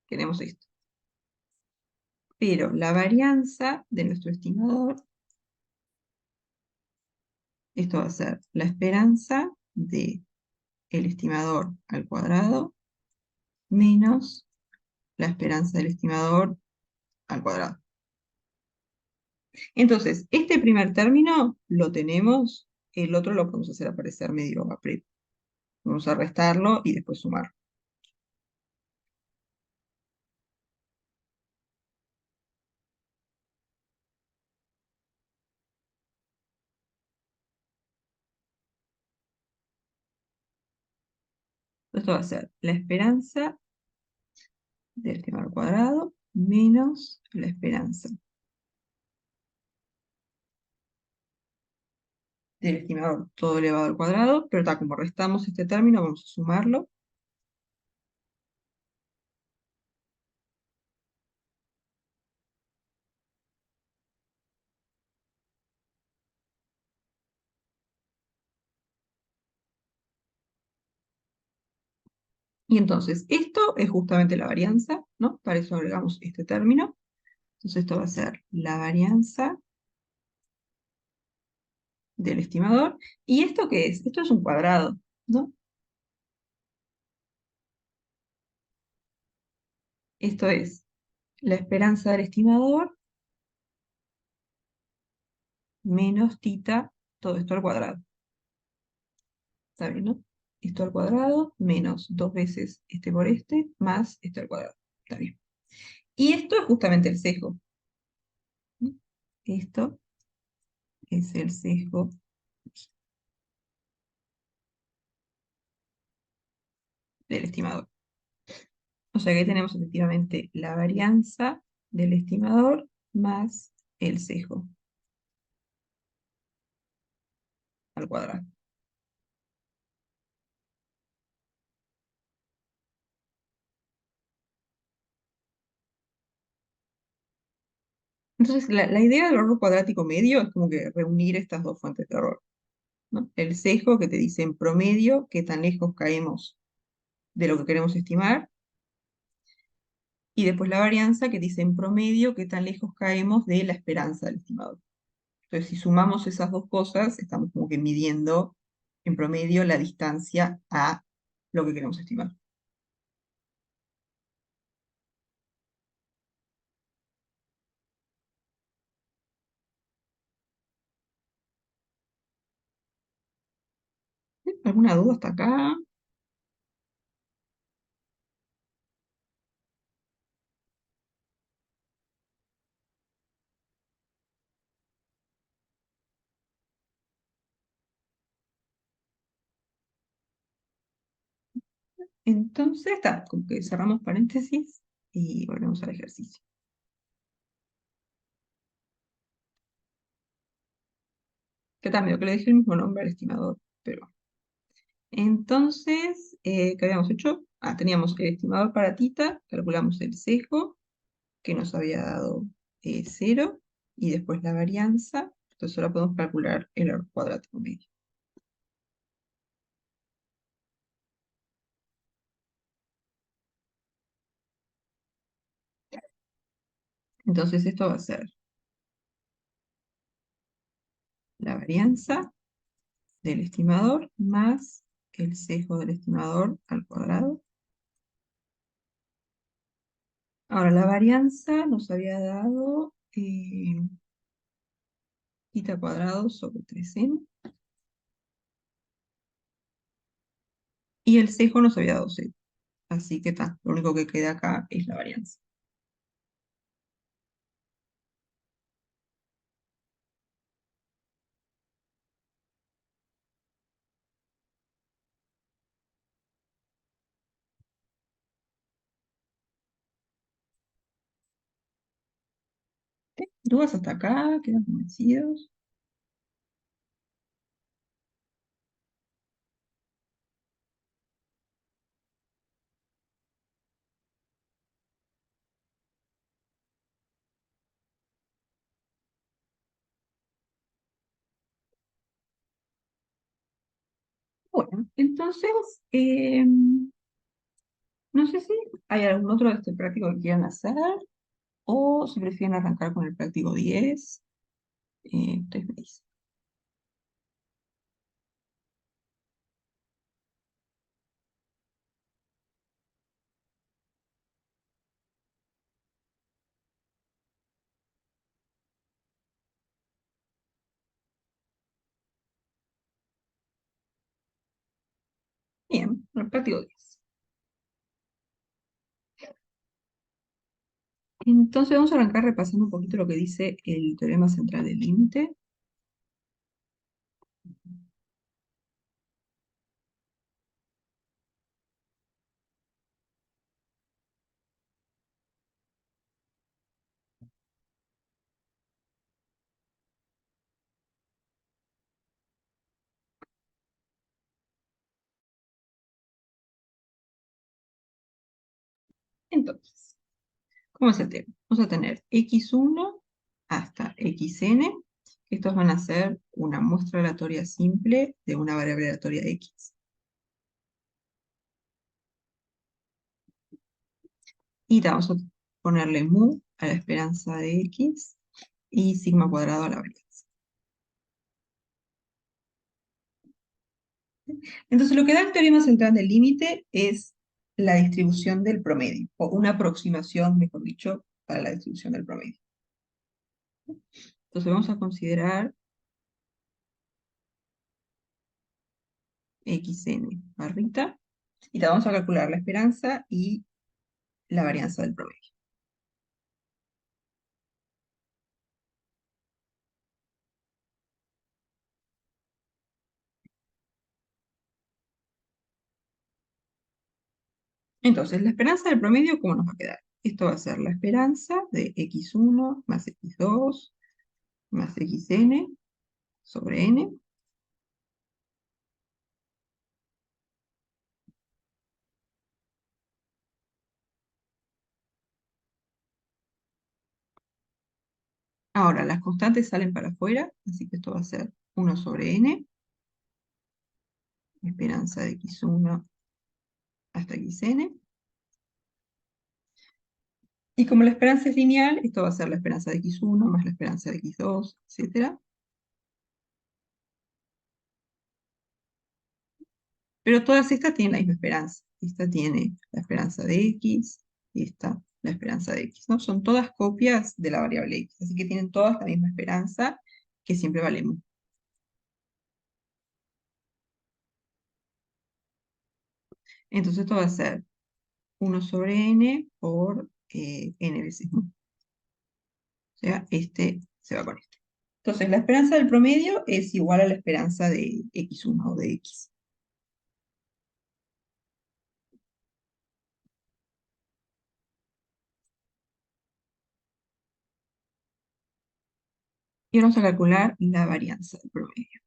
Queremos esto. Pero la varianza de nuestro estimador, esto va a ser la esperanza de el estimador al cuadrado menos la esperanza del estimador al cuadrado. Entonces, este primer término lo tenemos, el otro lo podemos hacer aparecer medio aprieto. Vamos a restarlo y después sumar. Esto va a ser la esperanza del estimador al cuadrado menos la esperanza del estimador todo elevado al cuadrado, pero tal como restamos este término, vamos a sumarlo. Y entonces, esto es justamente la varianza, ¿no? Para eso agregamos este término. Entonces, esto va a ser la varianza del estimador. ¿Y esto qué es? Esto es un cuadrado, ¿no? Esto es la esperanza del estimador menos tita, todo esto al cuadrado. ¿Está bien, no? Esto al cuadrado menos 2 veces este por este, más este al cuadrado. Está bien. Y esto es justamente el sesgo, ¿no? Esto es el sesgo del estimador. O sea que tenemos efectivamente la varianza del estimador más el sesgo al cuadrado. Entonces, la idea del error cuadrático medio es como que reunir estas dos fuentes de error, ¿no? El sesgo que te dice en promedio qué tan lejos caemos de lo que queremos estimar, y después la varianza que dice en promedio qué tan lejos caemos de la esperanza del estimador. Entonces, si sumamos esas dos cosas, estamos como que midiendo en promedio la distancia a lo que queremos estimar. ¿Alguna duda hasta acá? Entonces, está, como que cerramos paréntesis y volvemos al ejercicio. Que también, que le dije el mismo nombre al estimador, pero... Entonces, ¿qué habíamos hecho? Ah, teníamos el estimador para tita, calculamos el sesgo, que nos había dado 0, y después la varianza, entonces ahora podemos calcular el error cuadrático medio. Entonces esto va a ser la varianza del estimador más el sesgo del estimador al cuadrado. Ahora, la varianza nos había dado tita cuadrado sobre 3n, y el sesgo nos había dado 0. Así que está, lo único que queda acá es la varianza. ¿Dudas hasta acá? ¿Quedan convencidos? Bueno, entonces, no sé si hay algún otro de este práctico que quieran hacer o si prefieren arrancar con el práctico 10. Ustedes me dicen. Bien, el práctico 10. Entonces vamos a arrancar repasando un poquito lo que dice el teorema central del límite. Entonces, ¿cómo es el tema? Vamos a tener x1 hasta xn. Estos van a ser una muestra aleatoria simple de una variable aleatoria x. Y vamos a ponerle mu a la esperanza de x y sigma cuadrado a la varianza. Entonces lo que da el teorema central del límite es la distribución del promedio, o una aproximación, mejor dicho, para la distribución del promedio. Entonces vamos a considerar xn barrita, y vamos a calcular la esperanza y la varianza del promedio. Entonces, la esperanza del promedio, ¿cómo nos va a quedar? Esto va a ser la esperanza de x1 más x2 más xn sobre n. Ahora, las constantes salen para afuera, así que esto va a ser 1 sobre n, esperanza de x1 hasta xn. Y como la esperanza es lineal, esto va a ser la esperanza de x1 más la esperanza de x2, etc. Pero todas estas tienen la misma esperanza. Esta tiene la esperanza de x, y esta la esperanza de x, ¿no? Son todas copias de la variable x, así que tienen todas la misma esperanza, que siempre vale mu. Entonces esto va a ser 1 sobre n por n veces mu. O sea, este se va con este. Entonces la esperanza del promedio es igual a la esperanza de x1 o de x. Y ahora vamos a calcular la varianza del promedio.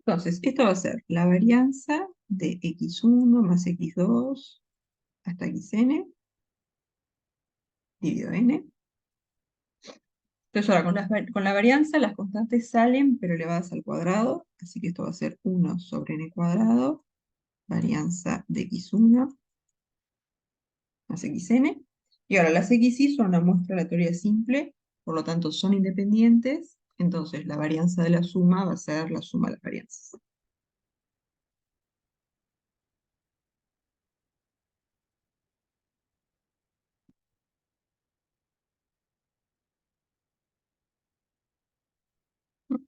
Entonces, esto va a ser la varianza de x1 más x2 hasta xn dividido n. Entonces ahora con la varianza las constantes salen pero elevadas al cuadrado, así que esto va a ser 1 sobre n cuadrado, varianza de x1 más xn. Y ahora las xy son una muestra aleatoria simple, por lo tanto son independientes, entonces la varianza de la suma va a ser la suma de las varianzas.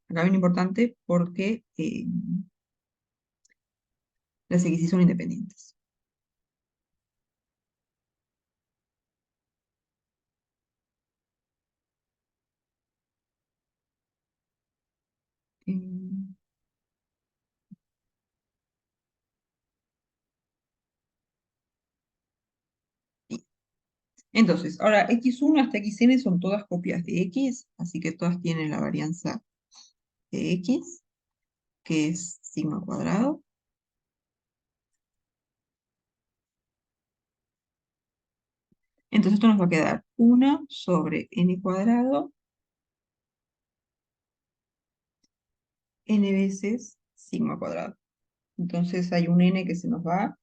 Acá viene importante porque las xy son independientes. Entonces, ahora x1 hasta xn son todas copias de x, así que todas tienen la varianza de x, que es sigma cuadrado. Entonces esto nos va a quedar 1 sobre n cuadrado, n veces sigma cuadrado. Entonces hay un n que se nos va,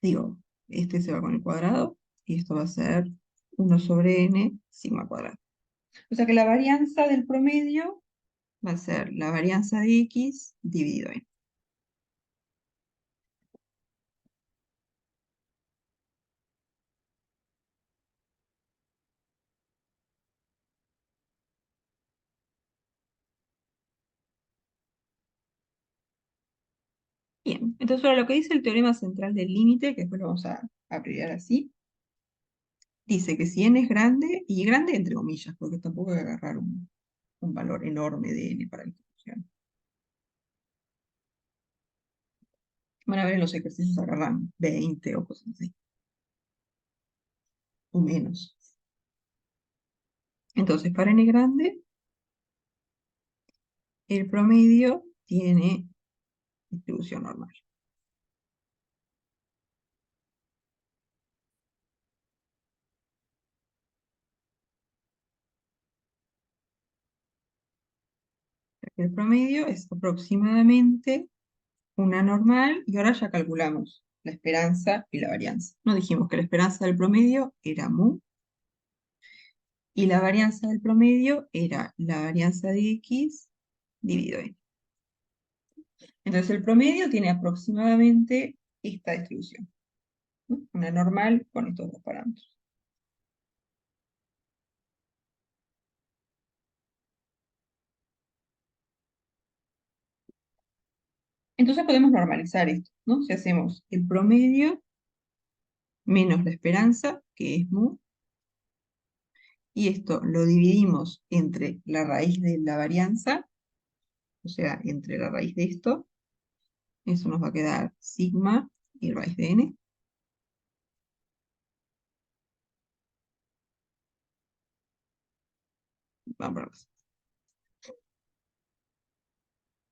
digo, este se va con el cuadrado, y esto va a ser 1 sobre n sigma cuadrado. O sea que la varianza del promedio va a ser la varianza de x dividido n. Bien, entonces ahora lo que dice el teorema central del límite, que después lo vamos a abreviar así, dice que si n es grande, y grande entre comillas, porque tampoco hay que agarrar un valor enorme de n para la distribución. Van a ver en los ejercicios agarran 20 o cosas así, o menos. Entonces, para n grande, el promedio tiene distribución normal. El promedio es aproximadamente una normal, y ahora ya calculamos la esperanza y la varianza. Nos dijimos que la esperanza del promedio era mu, y la varianza del promedio era la varianza de x dividido n. Entonces el promedio tiene aproximadamente esta distribución, ¿no? Una normal con estos dos parámetros. Entonces podemos normalizar esto, ¿no? Si hacemos el promedio menos la esperanza, que es mu, y esto lo dividimos entre la raíz de la varianza, o sea, entre la raíz de esto, eso nos va a quedar sigma y raíz de n. Vamos a ver,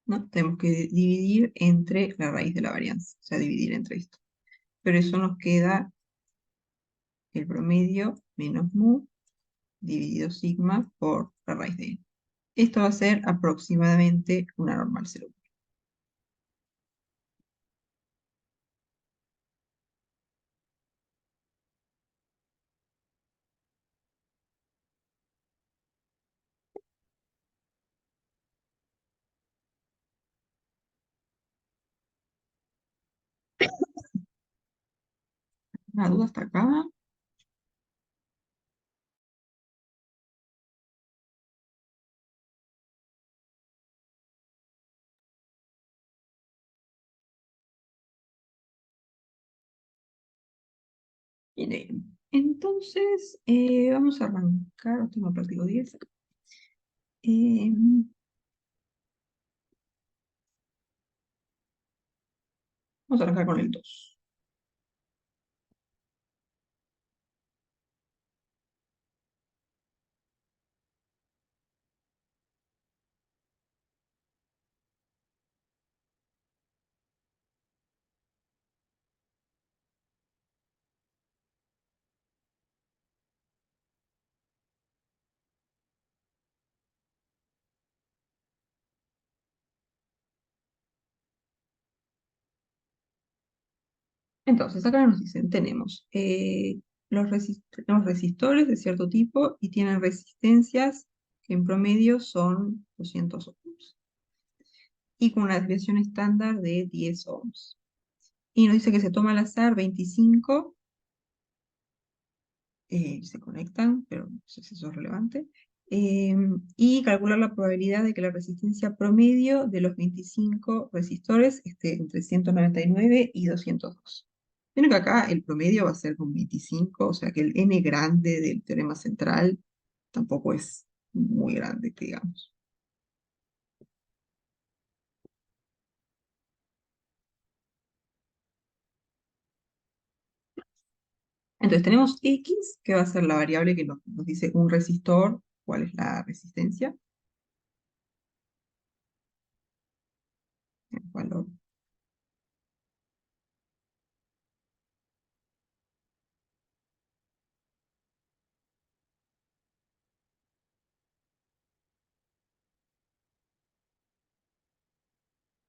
¿no? Tenemos que dividir entre la raíz de la varianza, o sea, dividir entre esto. Pero eso nos queda el promedio menos mu dividido sigma por la raíz de n. Esto va a ser aproximadamente una normal 0. ¿Una duda hasta acá? Bien. Entonces, vamos a arrancar, tengo práctico 10. Eh, Vamos a arrancar con el 2. Entonces, acá nos dicen, tenemos los resistores de cierto tipo y tienen resistencias que en promedio son 200 ohms y con una desviación estándar de 10 ohms. Y nos dice que se toma al azar 25, se conectan, pero no sé si eso es relevante, y calcular la probabilidad de que la resistencia promedio de los 25 resistores esté entre 199 y 202. Miren que acá el promedio va a ser con 25, o sea que el n grande del teorema central tampoco es muy grande, que digamos. Entonces tenemos X, que va a ser la variable que nos dice un resistor, cuál es la resistencia, el valor.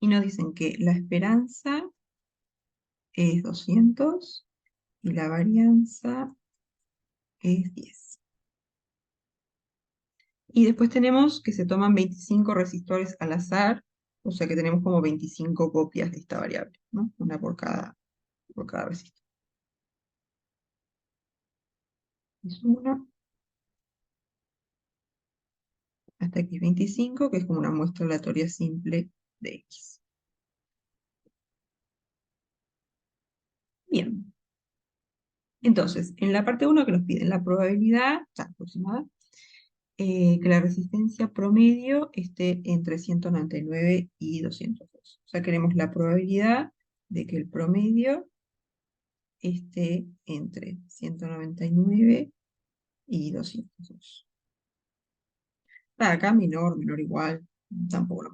Y nos dicen que la esperanza es 200 y la varianza es 10. Y después tenemos que se toman 25 resistores al azar, o sea que tenemos como 25 copias de esta variable, ¿no? Una por cada resistor. Es una hasta x25, que es como una muestra aleatoria simple de x. Bien. Entonces, en la parte 1 que nos piden la probabilidad, aproximada, que la resistencia promedio esté entre 199 y 202. O sea, queremos la probabilidad de que el promedio esté entre 199 y 202. Acá menor igual, tampoco lo.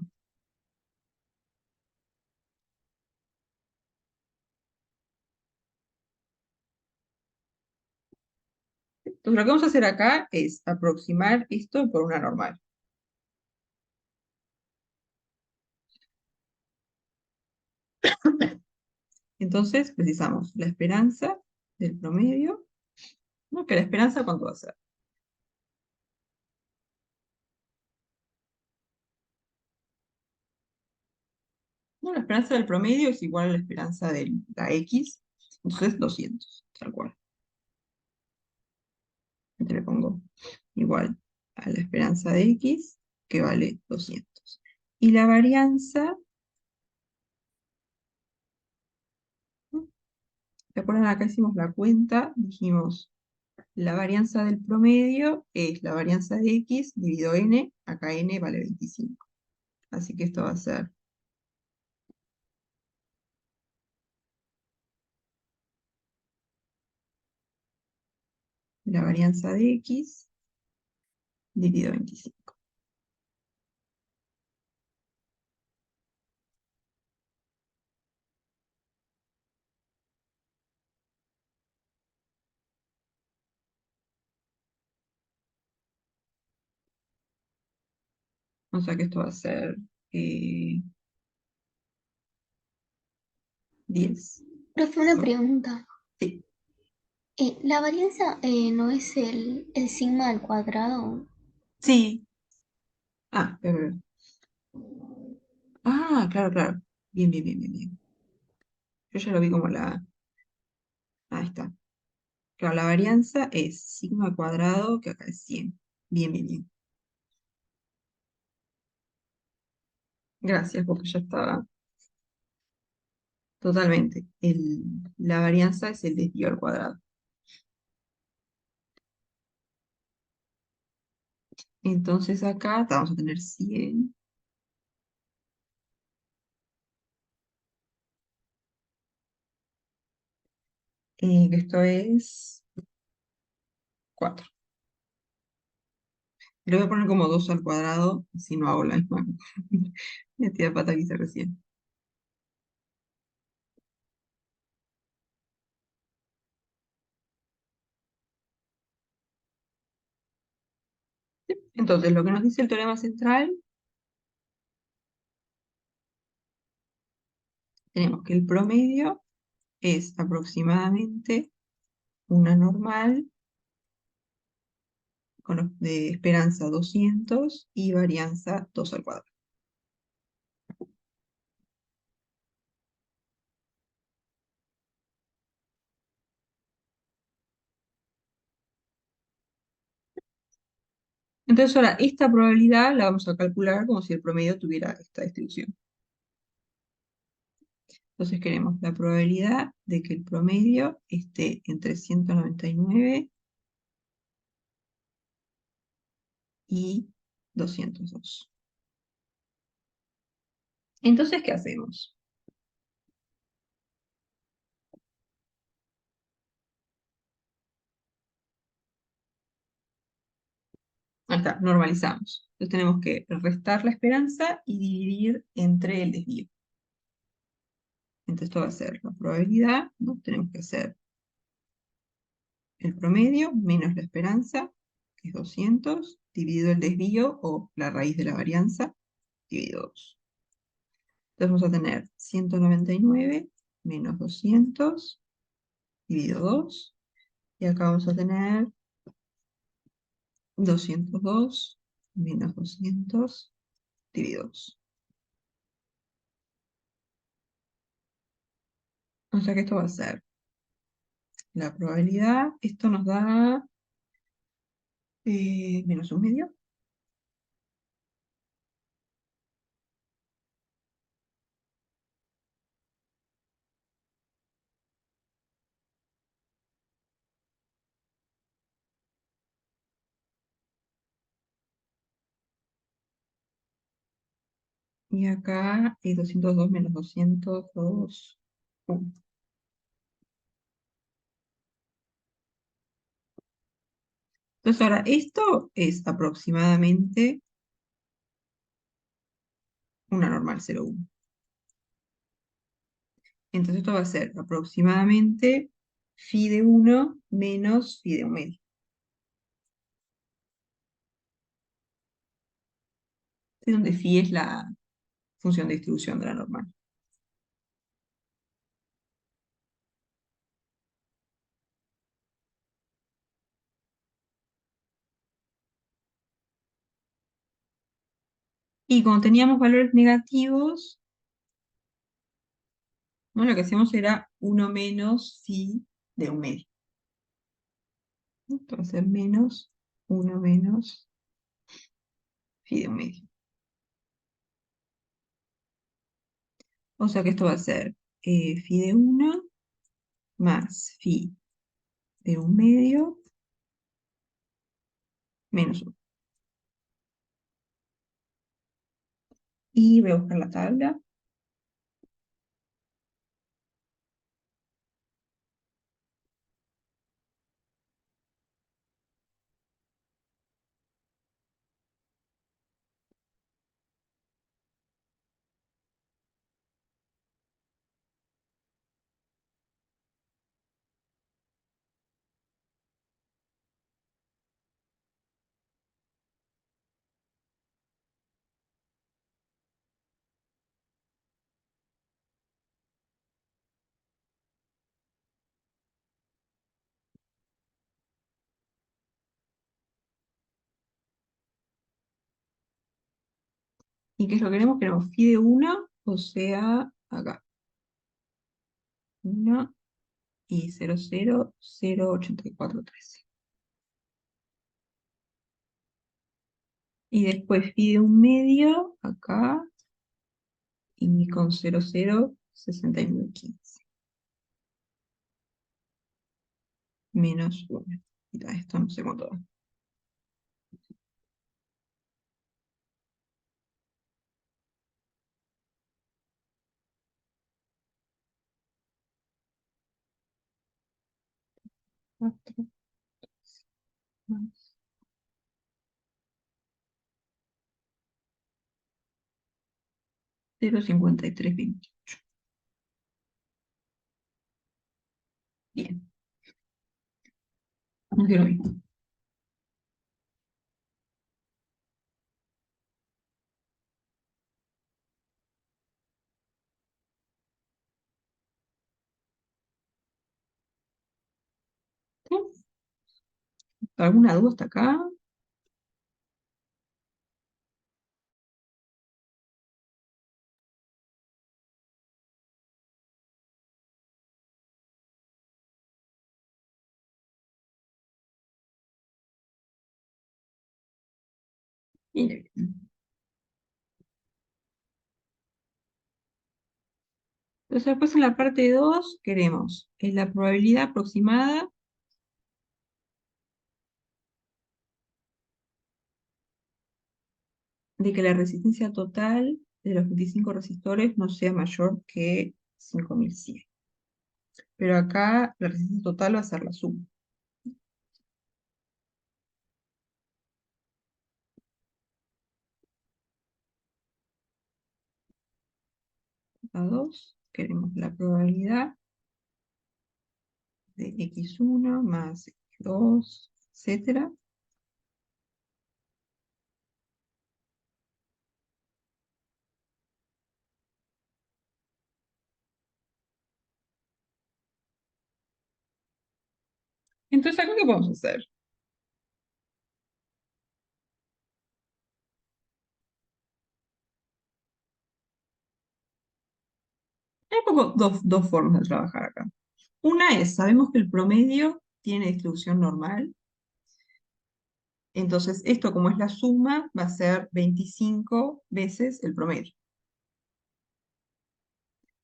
Entonces lo que vamos a hacer acá es aproximar esto por una normal. Entonces precisamos la esperanza del promedio, ¿no? Que la esperanza, ¿cuánto va a ser? No, la esperanza del promedio es igual a la esperanza de la X, entonces 200, tal cual. Te le pongo igual a la esperanza de X, que vale 200. Y la varianza, ¿no? ¿Se acuerdan? Acá hicimos la cuenta, dijimos, la varianza del promedio es la varianza de X dividido N, acá N vale 25. Así que esto va a ser la varianza de X dividido 25. O sea que esto va a ser 10. Profe, una pregunta. Sí, ¿La varianza no es el sigma al cuadrado? sí. Ah, claro, claro. Bien, bien, bien, bien, bien. Yo ya lo vi como la. Ahí está. Claro, la varianza es sigma al cuadrado, que acá es 100. Bien, bien, bien. Gracias, porque ya estaba totalmente. La varianza es el desvío al cuadrado. Entonces acá vamos a tener 100. Que esto es 4. Le voy a poner como 2 al cuadrado, si no hago la misma metida de pata que hice recién. ¿Sí? Entonces, lo que nos dice el teorema central, tenemos que el promedio es aproximadamente una normal de esperanza 200 y varianza 2 al cuadrado. Entonces ahora esta probabilidad la vamos a calcular como si el promedio tuviera esta distribución. Entonces queremos la probabilidad de que el promedio esté entre 199 y 202. Entonces, ¿qué hacemos? Ahí está, normalizamos. Entonces tenemos que restar la esperanza y dividir entre el desvío. Entonces esto va a ser la probabilidad, ¿no? Tenemos que hacer el promedio menos la esperanza, que es 200, dividido el desvío o la raíz de la varianza, dividido 2. Entonces vamos a tener 199 menos 200 dividido 2. Y acá vamos a tener 202 menos 200 dividido 2. O sea que esto va a ser la probabilidad. Esto nos da menos un medio. Y acá 202 menos 202, 1. Entonces ahora esto es aproximadamente una normal 0,1. Entonces esto va a ser aproximadamente phi de 1 menos phi de un medio. Es donde phi es la función de distribución de la normal. Y cuando teníamos valores negativos, ¿no? Lo que hacíamos era 1 menos phi de un medio. Esto va a ser menos 1 menos phi de un medio. O sea que esto va a ser phi de 1 más phi de un medio menos 1. Y voy a buscar la tabla. ¿Y qué es lo que queremos? Queremos phi de 1, o sea, acá. 1 y 0,008413. Y después phi de un medio, acá, y con 0,06915. Menos 1. Mira, esto no sé cuánto da. Cuatro más 0,5328. Bien, nos dio lo mismo. ¿Sí? ¿Alguna duda hasta acá? Bien. Entonces después en la parte 2 queremos la probabilidad aproximada de que la resistencia total de los 25 resistores no sea mayor que 5100. Pero acá la resistencia total va a ser la suma. a 2, queremos la probabilidad de x1 más x2, etcétera. Entonces, ¿acá qué podemos hacer? Hay como dos formas de trabajar acá. Una es, sabemos que el promedio tiene distribución normal, entonces esto como es la suma va a ser 25 veces el promedio.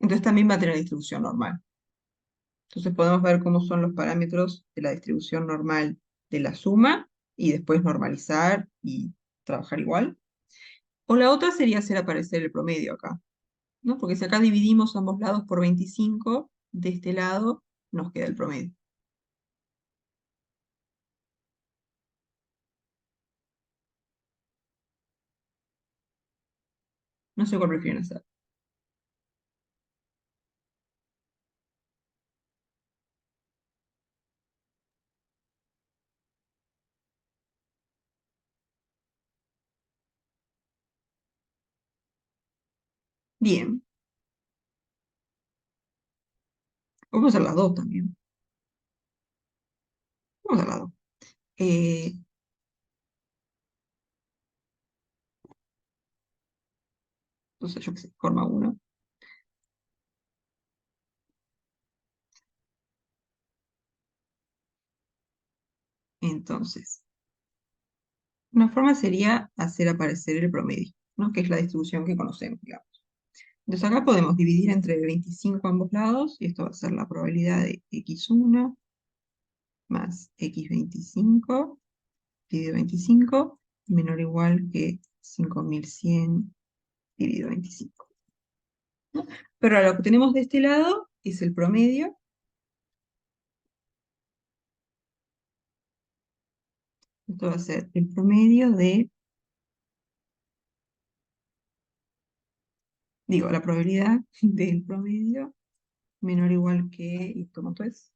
Entonces también va a tener distribución normal. Entonces podemos ver cómo son los parámetros de la distribución normal de la suma y después normalizar y trabajar igual. O la otra sería hacer aparecer el promedio acá, ¿no? Porque si acá dividimos ambos lados por 25, de este lado nos queda el promedio. No sé cuál prefieren hacer. Bien, vamos a hacer las dos también. Vamos a hacer las dos. Eh, entonces, yo qué sé, forma 1. Entonces, una forma sería hacer aparecer el promedio, ¿no? Que es la distribución que conocemos, digamos. Entonces acá podemos dividir entre 25 ambos lados, y esto va a ser la probabilidad de x1 más x25 dividido 25, menor o igual que 5100 dividido 25. ¿No? Pero ahora lo que tenemos de este lado es el promedio. Esto va a ser el promedio de, digo, la probabilidad del promedio menor o igual que, ¿y esto cuánto es?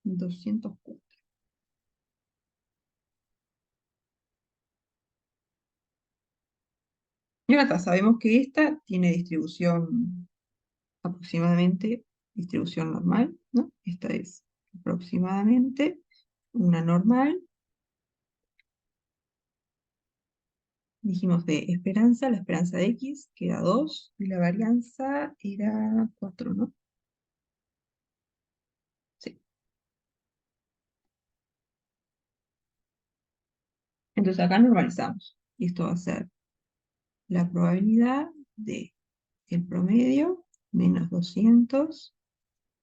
204. Y ahora está, sabemos que esta tiene distribución aproximadamente, distribución normal, ¿no? Esta es aproximadamente una normal. Dijimos de esperanza, la esperanza de x, que era 2, y la varianza era 4, ¿no? Sí. Entonces acá normalizamos. Y esto va a ser la probabilidad de el promedio menos 200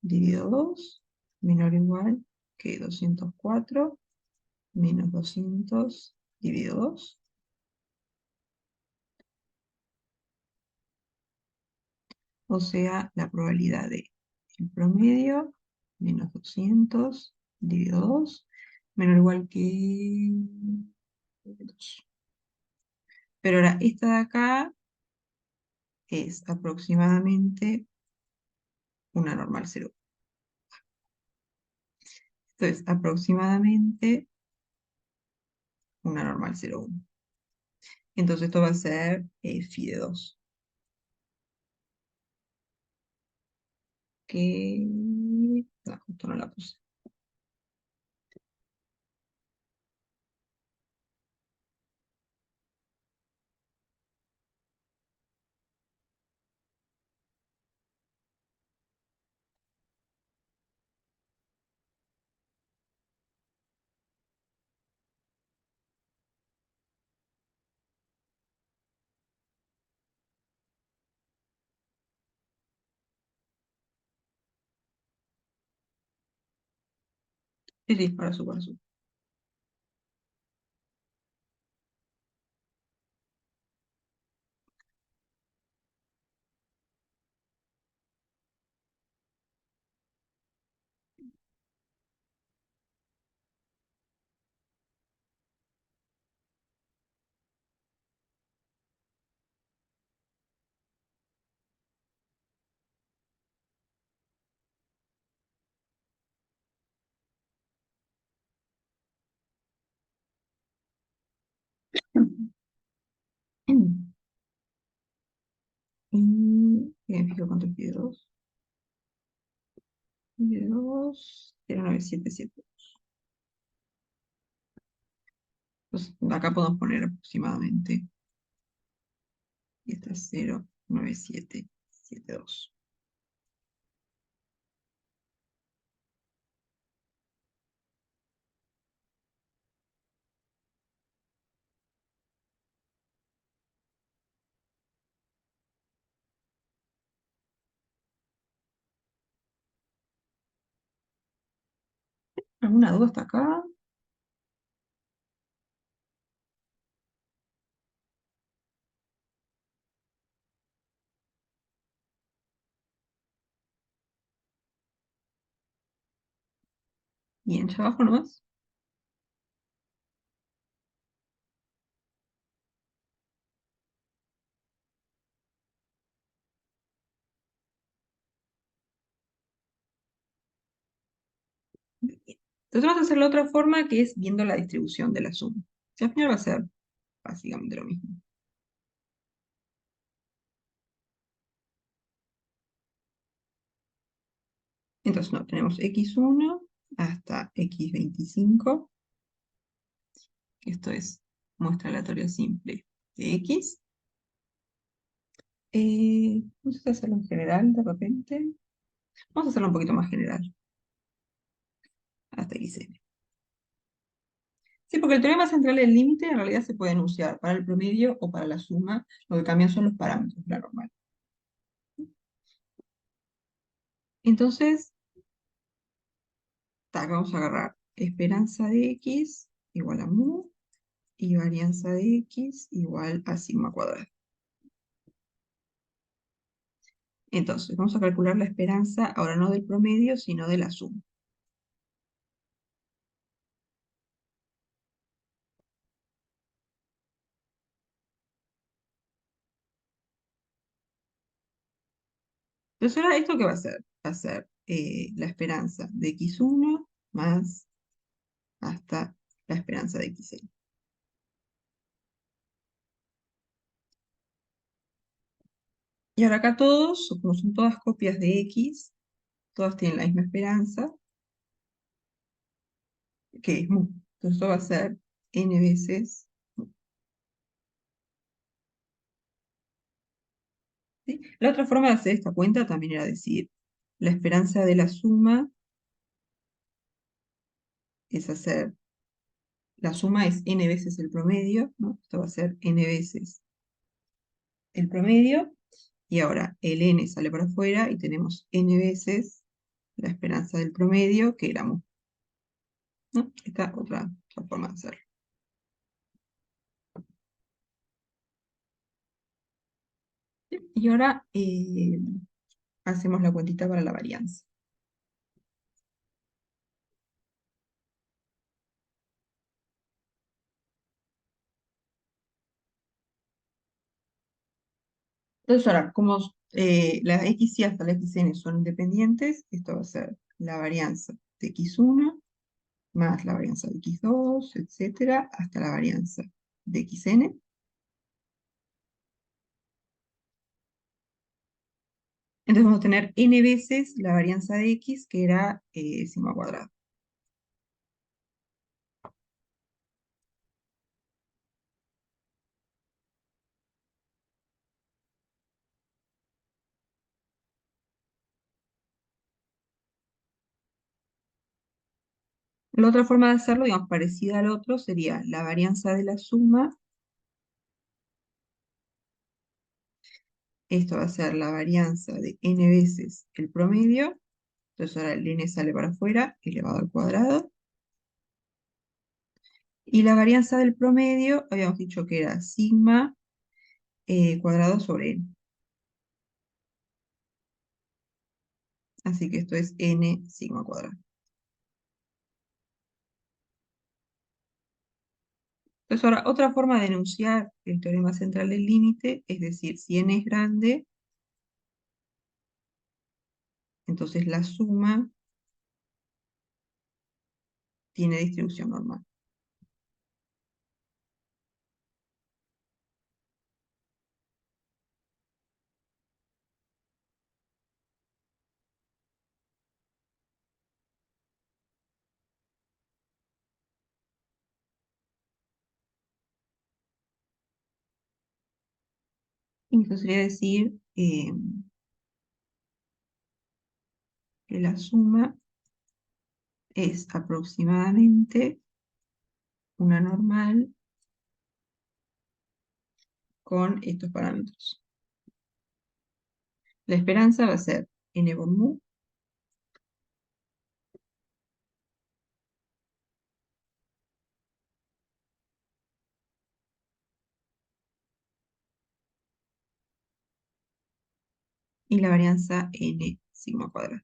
dividido 2 menor o igual que 204 menos 200 dividido 2. O sea, la probabilidad de el promedio menos 200 dividido 2 menor o igual que 2. Pero ahora, esta de acá es aproximadamente una normal 0. Esto es aproximadamente una normal 0,1. Entonces esto va a ser phi de 2. Que... No, justo no la puse. Sí, sí, para su, para su. Que me fijo cuánto pide 2. Pide 2, 0,977. Entonces, acá podemos poner aproximadamente. Y esta es 0,9772. ¿Alguna duda hasta acá? Bien, ya abajo nomás. Bien. Entonces vamos a hacer la otra forma que es viendo la distribución de la suma. Si al final va a ser básicamente lo mismo. Entonces no, tenemos x1 hasta x25. Esto es muestra aleatoria simple de x. Vamos a hacerlo en general de repente. Vamos a hacerlo un poquito más general. Hasta xn. Sí, porque el teorema central del límite en realidad se puede enunciar para el promedio o para la suma. Lo que cambian son los parámetros de la normal. Entonces, vamos a agarrar esperanza de x igual a mu y varianza de x igual a sigma cuadrado. Entonces, vamos a calcular la esperanza, ahora no del promedio, sino de la suma. Entonces, ahora, ¿esto qué va a ser? Va a ser la esperanza de x1 más hasta la esperanza de xn. Y ahora acá todos, como son todas copias de x, todas tienen la misma esperanza, que es mu. Entonces esto va a ser n veces mu, ¿sí? La otra forma de hacer esta cuenta también era decir, la esperanza de la suma es hacer, la suma es n veces el promedio, ¿no? Esto va a ser n veces el promedio, y ahora el n sale para afuera y tenemos n veces la esperanza del promedio, que era mu, ¿no? Esta es otra forma de hacerlo. Y ahora hacemos la cuentita para la varianza. Entonces ahora, como las x y hasta la xn son independientes, esto va a ser la varianza de x1 más la varianza de x2, etcétera, hasta la varianza de xn. Entonces vamos a tener n veces la varianza de x, que era sigma cuadrado. La otra forma de hacerlo, digamos, parecida al otro, sería la varianza de la suma. Esto va a ser la varianza de n veces el promedio. Entonces ahora el n sale para afuera, elevado al cuadrado. Y la varianza del promedio, habíamos dicho que era sigma cuadrado sobre n. Así que esto es n sigma cuadrado. Entonces ahora, otra forma de enunciar el teorema central del límite, es decir, si n es grande, entonces la suma tiene distribución normal. Y esto sería decir que la suma es aproximadamente una normal con estos parámetros. La esperanza va a ser n por mu y la varianza n sigma cuadrado.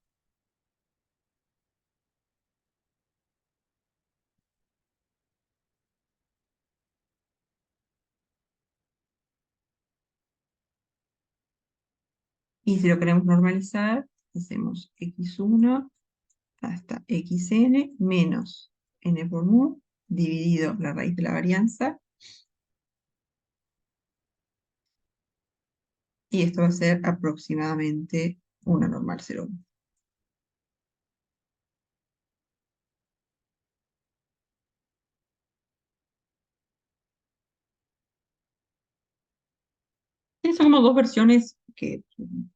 Y si lo queremos normalizar, hacemos x1 hasta xn menos n por mu dividido la raíz de la varianza. Y esto va a ser aproximadamente una normal 0,1. Y son como dos versiones que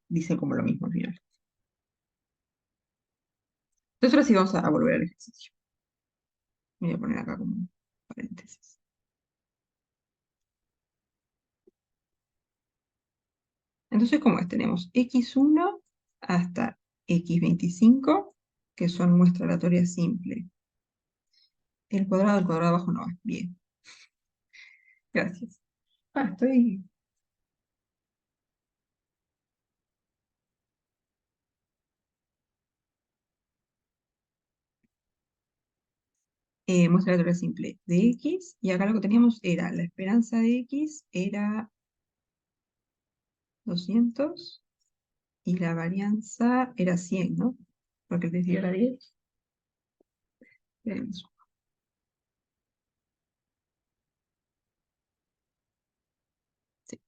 dicen como lo mismo al final. Entonces ahora sí vamos a volver al ejercicio. Voy a poner acá como un paréntesis. Entonces, como es, tenemos x1 hasta x25, que son muestra aleatoria simple. El cuadrado del cuadrado abajo no va. Bien. Gracias. Estoy... muestra aleatoria simple de x, y acá lo que teníamos era, la esperanza de x era 200, y la varianza era 100, ¿no? Porque el desvío era 10. Tenemos. Sí.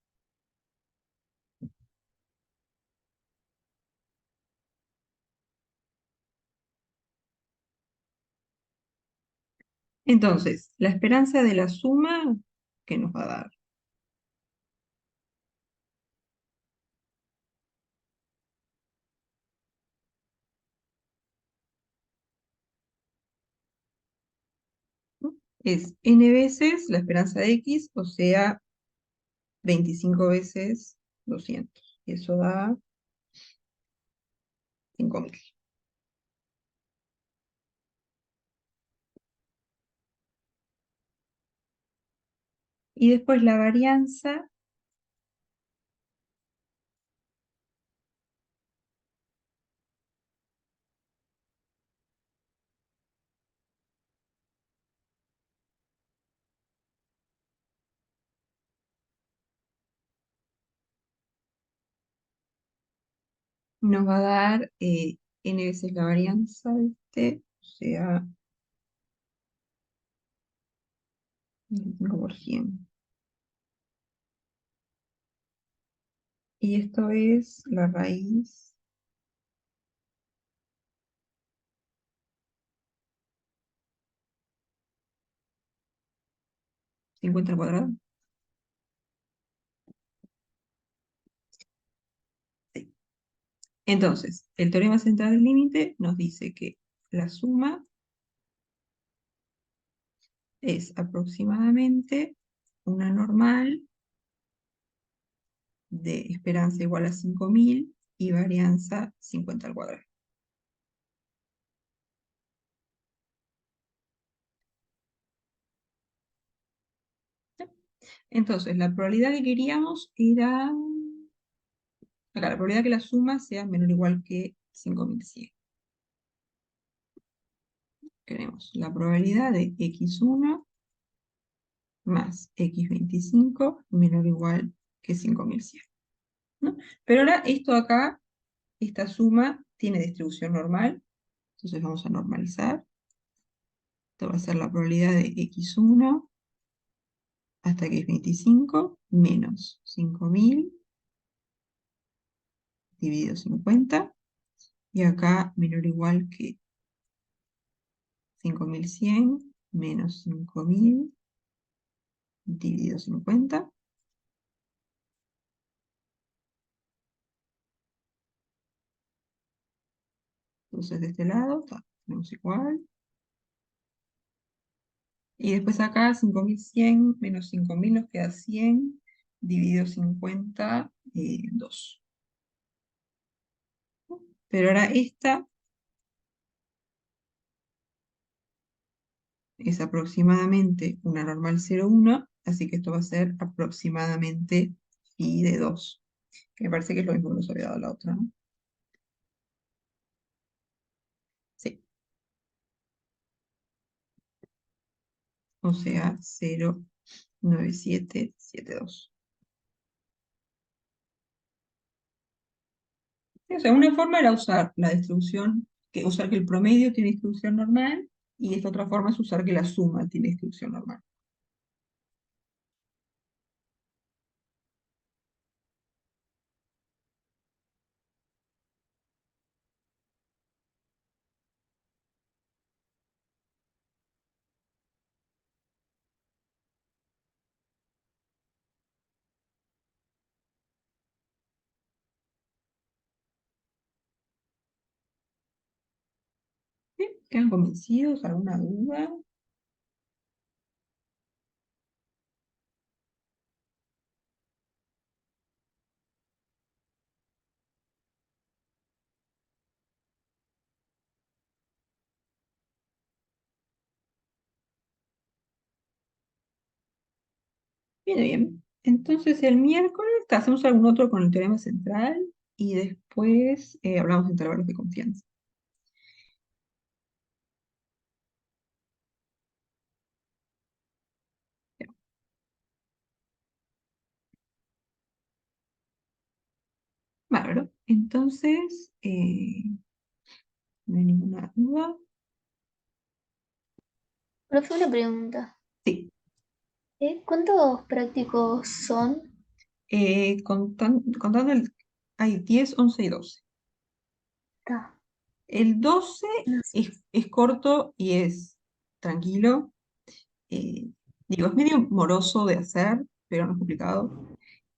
Entonces, la esperanza de la suma, ¿qué nos va a dar? ¿No? Es n veces la esperanza de x, o sea, 25 veces 200. Y eso da 5000. Y después la varianza nos va a dar n veces la varianza de este, o sea, 25%. Y esto es la raíz 50 al cuadrado. Sí. Entonces, el teorema central del límite nos dice que la suma es aproximadamente una normal de esperanza igual a 5000 y varianza 50 al cuadrado. Entonces, la probabilidad que queríamos era... Acá, la probabilidad que la suma sea menor o igual que 5100. Tenemos la probabilidad de x1 más x25 menor o igual que 5100. ¿No? Pero ahora esto acá, esta suma tiene distribución normal, entonces vamos a normalizar. Esto va a ser la probabilidad de x1 hasta x25 menos 5000 dividido 50, y acá menor o igual que 5100 menos 5000 dividido 50. Entonces de este lado tenemos igual. Y después acá 5100 menos 5000 nos queda 100 dividido 50, 2. Pero ahora esta es aproximadamente una normal 0,1, así que esto va a ser aproximadamente phi de 2, que me parece que es lo mismo que nos había dado la otra, ¿no? Sí, o sea, 0,9772. O sea, una forma era usar la distribución, usar que el promedio tiene distribución normal, y esta otra forma es usar que la suma tiene distribución normal. ¿Sí? ¿Quedan convencidos? ¿Alguna duda? Bien, bien. Entonces el miércoles hacemos algún otro con el teorema central y después hablamos de intervalos de confianza. Bárbaro. Entonces, no hay ninguna duda. Profe, una pregunta. Sí. ¿Cuántos prácticos son? Contando hay 10, 11 y 12. Está, El 12 no sé. es corto y es tranquilo. eh, Digo, es medio moroso de hacer, pero no es complicado.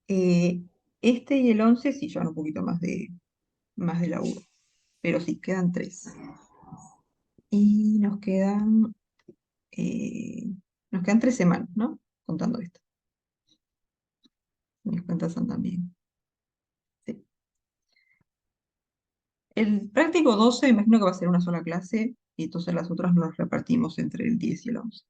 Eh, este y el 11 sí llevan un poquito más de laburo, pero sí, quedan 3. Y eh, nos quedan 3 semanas, ¿no? Contando esto. Mis cuentas son también. Sí. El práctico 12 imagino que va a ser una sola clase, y entonces las otras nos repartimos entre el 10 y el 11.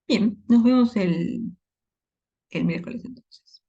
Bien, nos vemos el miércoles entonces.